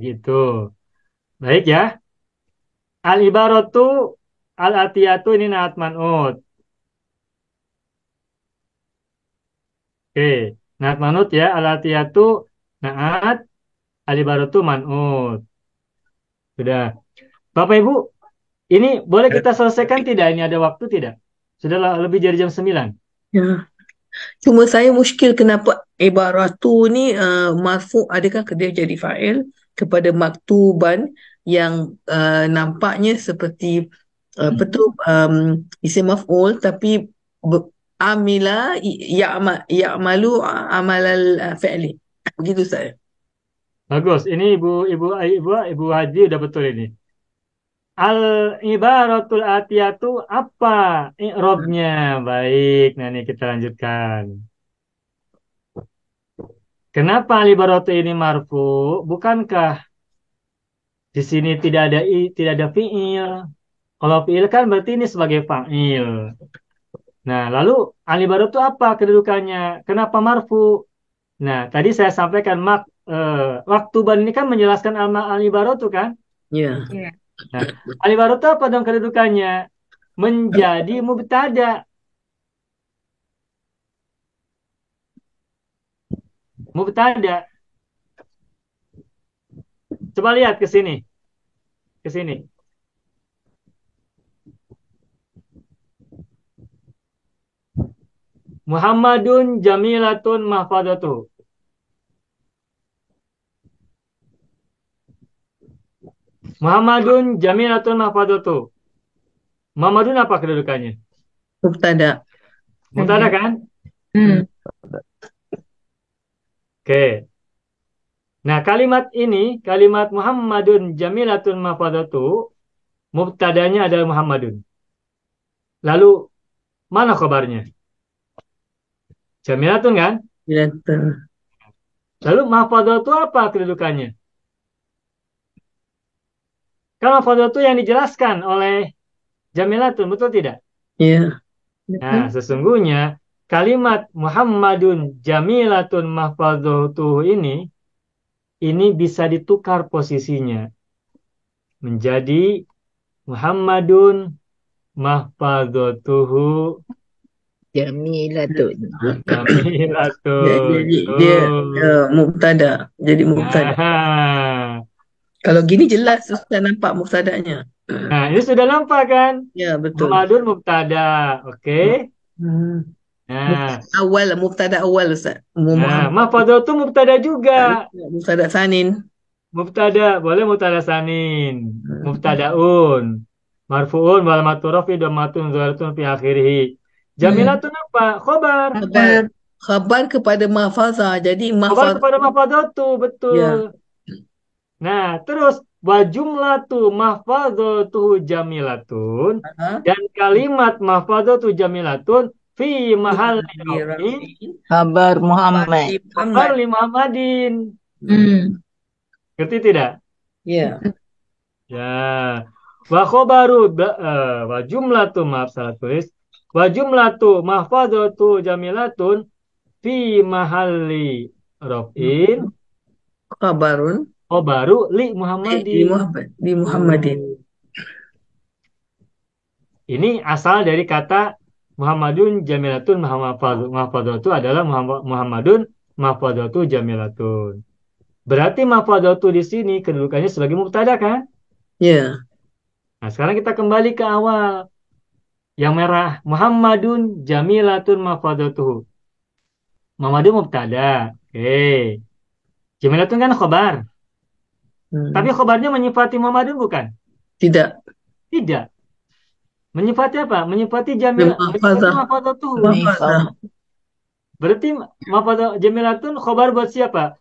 Gitu. Baik ya. Al-ibaratu al-atiyatu ini naat man'ut. Oke. Naat man'ut ya. Al-atiyatu naat. Al-ibaratu man'ut. Sudah. Bapak Ibu, ini boleh kita selesaikan tidak? Ini ada waktu tidak? Sudah lebih dari jam 9. Ya. Cuma saya muskil kenapa ibarat tu ni marfu, adakah dia jadi fa'il kepada maktuban yang nampaknya seperti apa tu isim maf'ul tapi amila ya'malu amal al-fi'li. Begitu saya. Bagus. Ini Ibu Haji udah betul ini. Al-ibaratul atiyatu apa i'rabnya? Baik, nah ini kita lanjutkan. Kenapa al-ibaratu ini marfu? Bukankah di sini tidak ada fiil? Kalau fiil kan berarti ini sebagai fa'il. Nah, lalu al-ibaratu apa kedudukannya? Kenapa marfu? Nah, tadi saya sampaikan waktu ban ini kan menjelaskan al-ibaratu kan? Ya. Ya. Nah, al-ibaratu apa dong kedudukannya? Menjadi mubtada. Mubtada. Coba lihat ke sini. Ke sini. Muhammadun jamilatun mahfadatu. Muhammadun jamilatun mahfadatu. Muhammadun apa kedudukannya? Mubtada. Mubtada kan? Hmm. Oke. Nah, kalimat ini, kalimat Muhammadun jamilatun mahfadatu, mubtadanya adalah Muhammadun. Lalu, mana kabarnya? Jamilatun kan? Ya. Lalu mahfadzah itu apa kedudukannya? Kan mahfadzah itu yang dijelaskan oleh Jamilatun, betul tidak? Ya, Nah, betul. sesungguhnya kalimat Muhammadun Jamilatun mahfadzatuhu ini bisa ditukar posisinya menjadi Muhammadun mahfadzatuhu Jamilatun. Jamilatun. Dia Tuh. mubtada. Jadi mubtada. Nah, Kalau gini jelas Ustaz nampak mubtadanya. nah, ini sudah nampak kan? Ya, betul. Muhammadun mubtada. Oke. Hmm. Nah, Mubtada awal Ustaz. nah, Muhammad. mahfadzatu mubtada juga. Mubtada sanin. Mubtada, boleh mubtada sanin. Hmm. Mubtadaun. Marfu'un wal maturafi dhamatun zahiratun fi akhirih. Jamilatun apa? Khobar. Khabar. Khabar kepada mahfazah. Jadi Khobar mahfazah. kepada mahfadzatu, betul. Ya. Nah, terus wa jumlatu mahfadzatu jamilatun Ha? dan kalimat mahfadzatu jamilatun fi mahal Khabar Muhammad. khabar Muhammad. li Muhammadin. Hmm. Ngerti tidak? Ya. Ya. Wa khobaru wa jumlatu maaf salah tulis. Wa jumlatu mahfadzatu jamilatun fi mahalli raf'in Khabarun khobaru li di Muhammadin. Muhammad. Di Muhammadin. Ini asal dari kata Muhammadun Jamilatun Mahfadzatu adalah Muhammadun Mahfadzatu Jamilatun. Berarti Mahfadzatu di sini kedudukannya sebagai mubtada kan? Ya. Nah, sekarang kita kembali ke awal. Yang merah Muhammadun Jamilatun Mahfadzatuhu. Muhammadun mubtada. Oke. Jamilatun kan khobar. Tapi khobarnya menyifati Muhammadun bukan? Tidak. Tidak. Menyifati apa? Menyifati Mahfadzatuhu. Mahfazah. Berarti Jamilatun khobar buat siapa?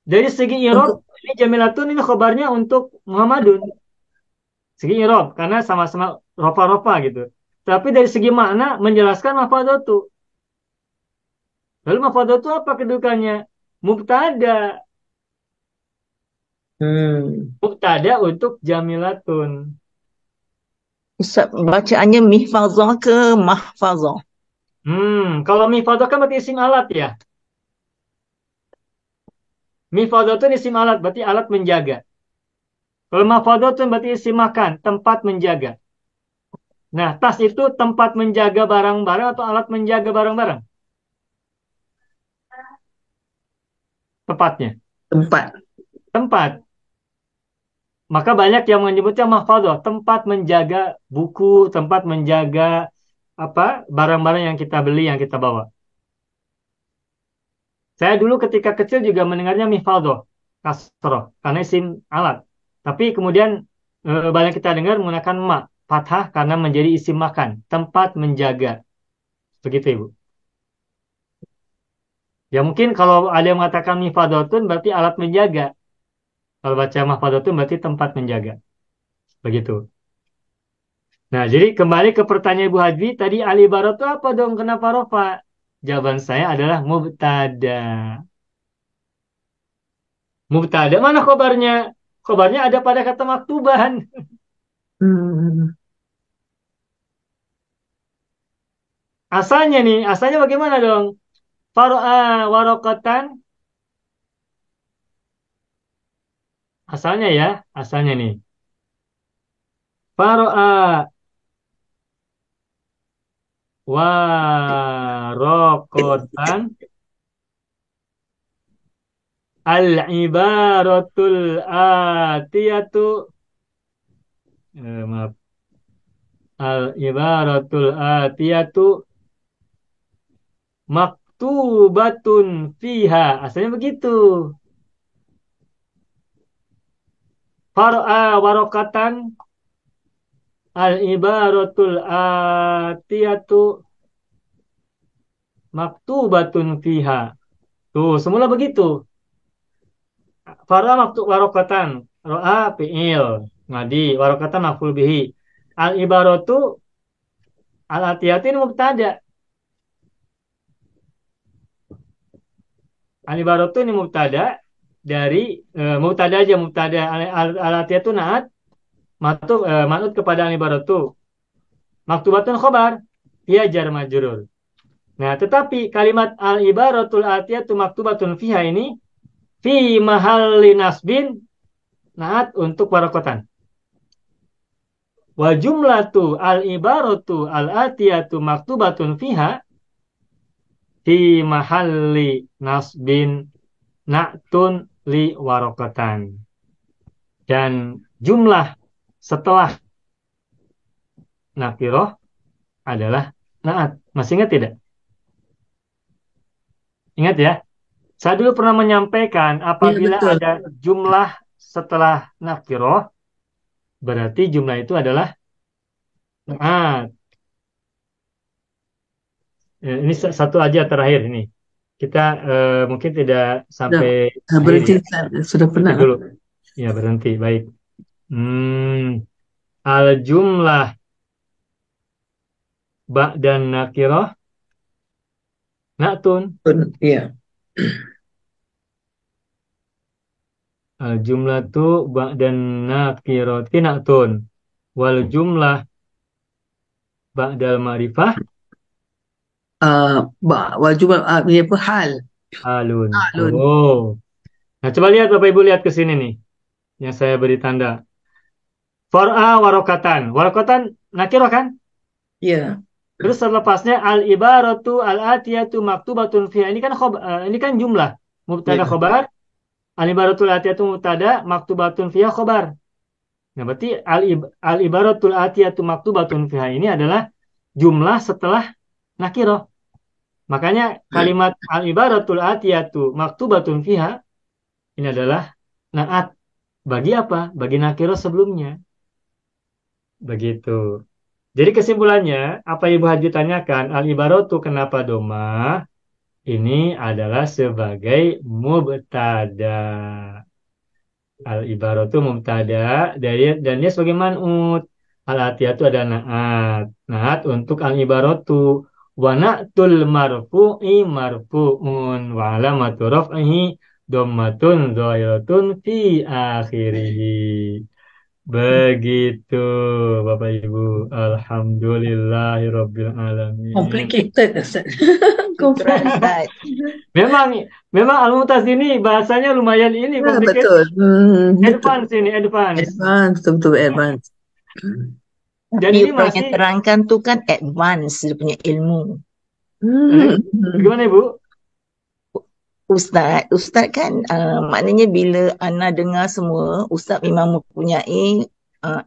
Dari segi irob, ini Jamilatun ini khobarnya untuk Muhammadun. Segi irob, karena sama-sama rofa-rofa gitu. Tapi dari segi makna menjelaskan mahfadzatu. Lalu mahfadzatu apa kedudukannya? Mubtada. Mubtada untuk Jamilatun. Ustaz, bacaannya mihfazah ke mahfazah? Kalau mihfazah kan berarti isim alat ya. Mihfazah itu isim alat, berarti alat menjaga. Kalau mahfadzah itu berarti isim makan, tempat menjaga. Nah, tas itu tempat menjaga barang-barang atau alat menjaga barang-barang? Tepatnya. Tempat. Maka banyak yang menyebutnya mahfadzah, tempat menjaga buku, tempat menjaga barang-barang yang kita beli, yang kita bawa. Saya dulu ketika kecil juga mendengarnya mihfadzah, kasroh, karena isim alat. Tapi kemudian banyak kita dengar menggunakan fathah karena menjadi isim makan, tempat menjaga. Begitu, Ibu. Ya mungkin kalau ada yang mengatakan mihfadzatun berarti alat menjaga. Kalau baca mahfadzatun berarti tempat menjaga. Begitu. Nah, jadi kembali ke pertanyaan Ibu Hajbi, tadi al-ibarat itu apa dong? Kenapa rofa? Jawaban saya adalah mubtada. Mubtada, mana khobarnya? Khobarnya ada pada kata maktuban. Asalnya bagaimana dong? Faro'a warokatan. Asalnya nih. Faro'a warokotan al-ibaratul atiyatu maaf al-ibaratul atiyatu maktubatun fiha. Asalnya begitu. Far'a warokatan al-ibaratul atiyatu maktubatun fiha. Tuh, semula begitu. Far'a warokatan. Ro'a fi'il. Ngadi. Warokatan maf'ul bihi. Al-ibaratu al-atiyatu ini mubtada. Al-ibaratu ini mubtada dari mubtada aja, mubtada al-atiyatu naat manut kepada al-ibaratu. Maktubatun khobar, dia jar majrur. Nah, tetapi kalimat al-ibaratul atiyatu maktubatun fiha ini fi mahalli nasbin naat untuk warokotan. Wa jumlatu al-ibaratu al-atiyatu maktubatun fiha fi mahalli nasbin na'tun li warokotan. Dan jumlah setelah nakiroh adalah naat. Masih ingat tidak? Ingat ya? Saya dulu pernah menyampaikan apabila betul. ada jumlah setelah nakiroh, berarti jumlah itu adalah naat. Ini satu aja terakhir ini. Kita mungkin tidak sampai akhir Berhenti ya. sudah pernah. Berhenti dulu. Ya, berhenti. Baik. Al-jumlah dan nakiroh na'tun. Iya. Al-jumlah tu dan nakiroh na'tun. Wal jumlah ba'dal ma'rifah Wajib ini apa hal? halun. Halun. Oh. Nah, coba lihat Bapak Ibu, lihat ke sini nih. Yang saya beri tanda. Far'a warokatan. Warokatan nakirah kan? Iya. Terus selepasnya al-ibaratu al-atiyatu maktubatun fiha. Ini kan jumlah. Mubtada khobar. Al-ibaratul atiyatu mubtada, maktubatun fiha khobar. Nah, berarti al-ibaratul atiyatu maktubatun fiha ini adalah jumlah setelah nakirah. Makanya kalimat al-ibaratul atiyatu maktubatun fiha ini adalah naat. Bagi apa? Bagi nakirah sebelumnya. Begitu. Jadi kesimpulannya, apa Ibu Haji tanyakan, al-ibaratu kenapa doma? Ini adalah sebagai mubtada. Al-ibaratu mubtada dan dia sebagai man'ut. Al-atiyatu ada naat. Naat untuk al-ibaratu. Wa na'tul marfu'i marfu'un wa alamatu raf'ihi dhammatun dhahiratun fi akhirih. Begitu Bapak Ibu. Alhamdulillahirabbil alamin. Complicated, Ustaz. Ustaz. Memang Al-Mumtaz ini bahasanya lumayan ini complicated. Betul. Advance ini, advance. Betul advance. Dan Tapi ini yang masih terangkan tu kan advance dia punya ilmu. Bagaimana Ibu? Ustaz kan maknanya bila Ana dengar semua, Ustaz memang mempunyai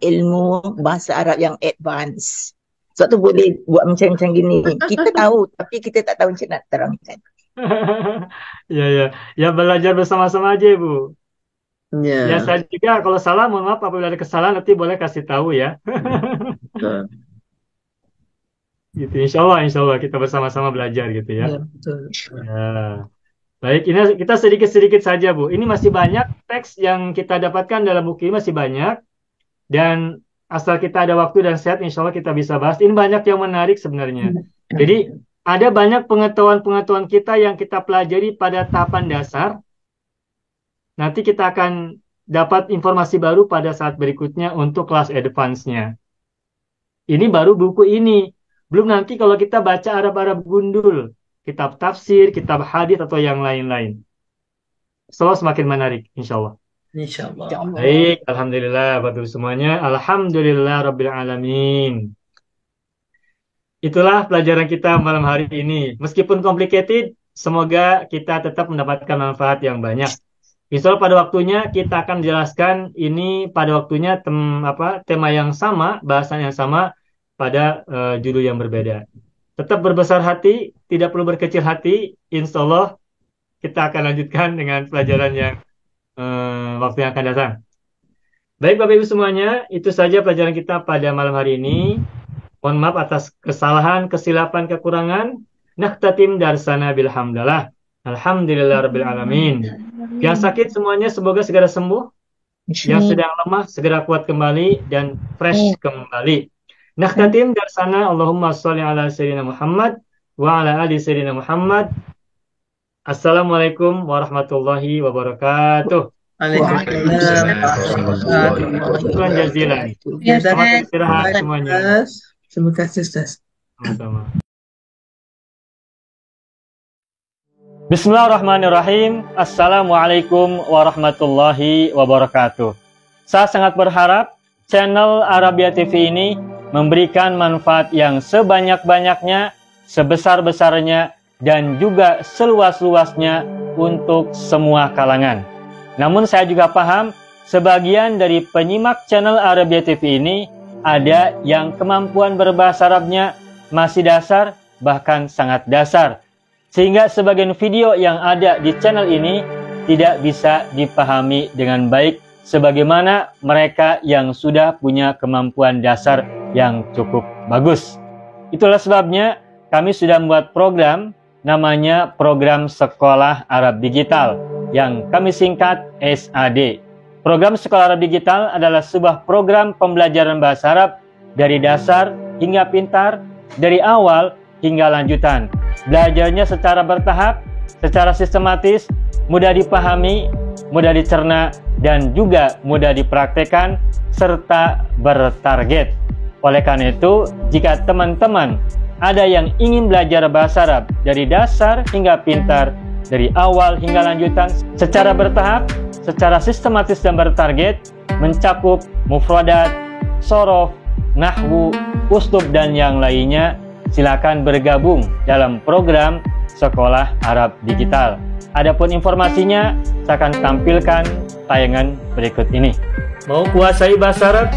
ilmu bahasa Arab yang advance. Sebab tu boleh buat macam gini. Kita tahu tapi kita tak tahu macam nak terangkan. Ya belajar bersama-sama aja Ibu. Ya saya juga kalau salah mohon maaf, apabila ada kesalahan nanti boleh kasih tahu ya. Gitu, insya Allah kita bersama-sama belajar gitu ya. Ya, betul. Ya. Baik, ini kita sedikit-sedikit saja Bu. Ini masih banyak teks yang kita dapatkan dalam buku ini, masih banyak. Dan asal kita ada waktu dan sehat, insya Allah kita bisa bahas. Ini banyak yang menarik sebenarnya. Jadi ada banyak pengetahuan-pengetahuan kita yang kita pelajari pada tahapan dasar. Nanti kita akan dapat informasi baru pada saat berikutnya untuk kelas advance-nya. Ini baru buku ini. Belum nanti kalau kita baca Arab-Arab gundul. Kitab tafsir, kitab hadis atau yang lain-lain. Selalu semakin menarik, insya Allah. Insya Allah. Baik, alhamdulillah Bapak Ibu semuanya. Alhamdulillah Rabbil Alamin. Itulah pelajaran kita malam hari ini. Meskipun complicated, semoga kita tetap mendapatkan manfaat yang banyak. Insya Allah pada waktunya kita akan menjelaskan ini pada waktunya tema yang sama, bahasan yang sama pada judul yang berbeda. Tetap berbesar hati, tidak perlu berkecil hati. Insya Allah kita akan lanjutkan dengan pelajaran yang waktu yang akan datang. Baik Bapak Ibu semuanya, itu saja pelajaran kita pada malam hari ini. Mohon maaf atas kesalahan, kesilapan, kekurangan. Nakhtatim darsana bilhamdallah. Alhamdulillah Rabbil Alamin. Yang sakit semuanya semoga segera sembuh. Yang sedang lemah segera kuat kembali dan fresh kembali. Nakhtatim darsana Allahumma sholli ala sayyidina Muhammad wa ala ali sayyidina Muhammad Assalamualaikum warahmatullahi wabarakatuh. Syukran jazilan. Ya, Selamat Ustaz. istirahat semuanya. Terima kasih Ustaz. Sama-sama. Bismillahirrahmanirrahim. Assalamualaikum warahmatullahi wabarakatuh. Saya sangat berharap channel Arabia TV ini memberikan manfaat yang sebanyak-banyaknya, sebesar-besarnya, dan juga seluas-luasnya untuk semua kalangan. Namun saya juga paham, sebagian dari penyimak channel Arabia TV ini ada yang kemampuan berbahasa Arabnya masih dasar, bahkan sangat dasar. Sehingga sebagian video yang ada di channel ini tidak bisa dipahami dengan baik sebagaimana mereka yang sudah punya kemampuan dasar yang cukup bagus. Itulah sebabnya kami sudah membuat program namanya Program Sekolah Arab Digital yang kami singkat SAD. Program Sekolah Arab Digital adalah sebuah program pembelajaran bahasa Arab dari dasar hingga pintar, dari awal hingga lanjutan. Belajarnya secara bertahap, secara sistematis, mudah dipahami, mudah dicerna, dan juga mudah dipraktekkan, serta bertarget. Oleh karena itu, jika teman-teman ada yang ingin belajar bahasa Arab dari dasar hingga pintar, dari awal hingga lanjutan, secara bertahap, secara sistematis dan bertarget, mencakup mufradat, sorof, nahwu, uslub, dan yang lainnya, silakan bergabung dalam program Sekolah Arab Digital. Adapun informasinya, saya akan tampilkan tayangan berikut ini. Mau kuasai bahasa Arab?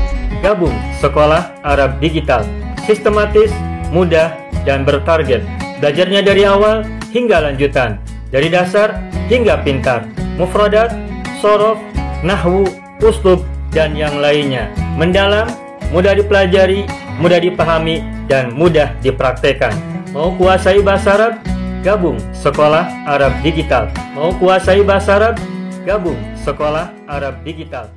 Gabung Sekolah Arab Digital. Sistematis, mudah, dan bertarget. Belajarnya dari awal hingga lanjutan, dari dasar hingga pintar, mufradat, sorof, nahwu, uslub, dan yang lainnya. Mendalam, mudah dipelajari, mudah dipahami, dan mudah dipraktekkan. Mau kuasai bahasa Arab? Gabung Sekolah Arab Digital. Mau kuasai bahasa Arab? Gabung Sekolah Arab Digital.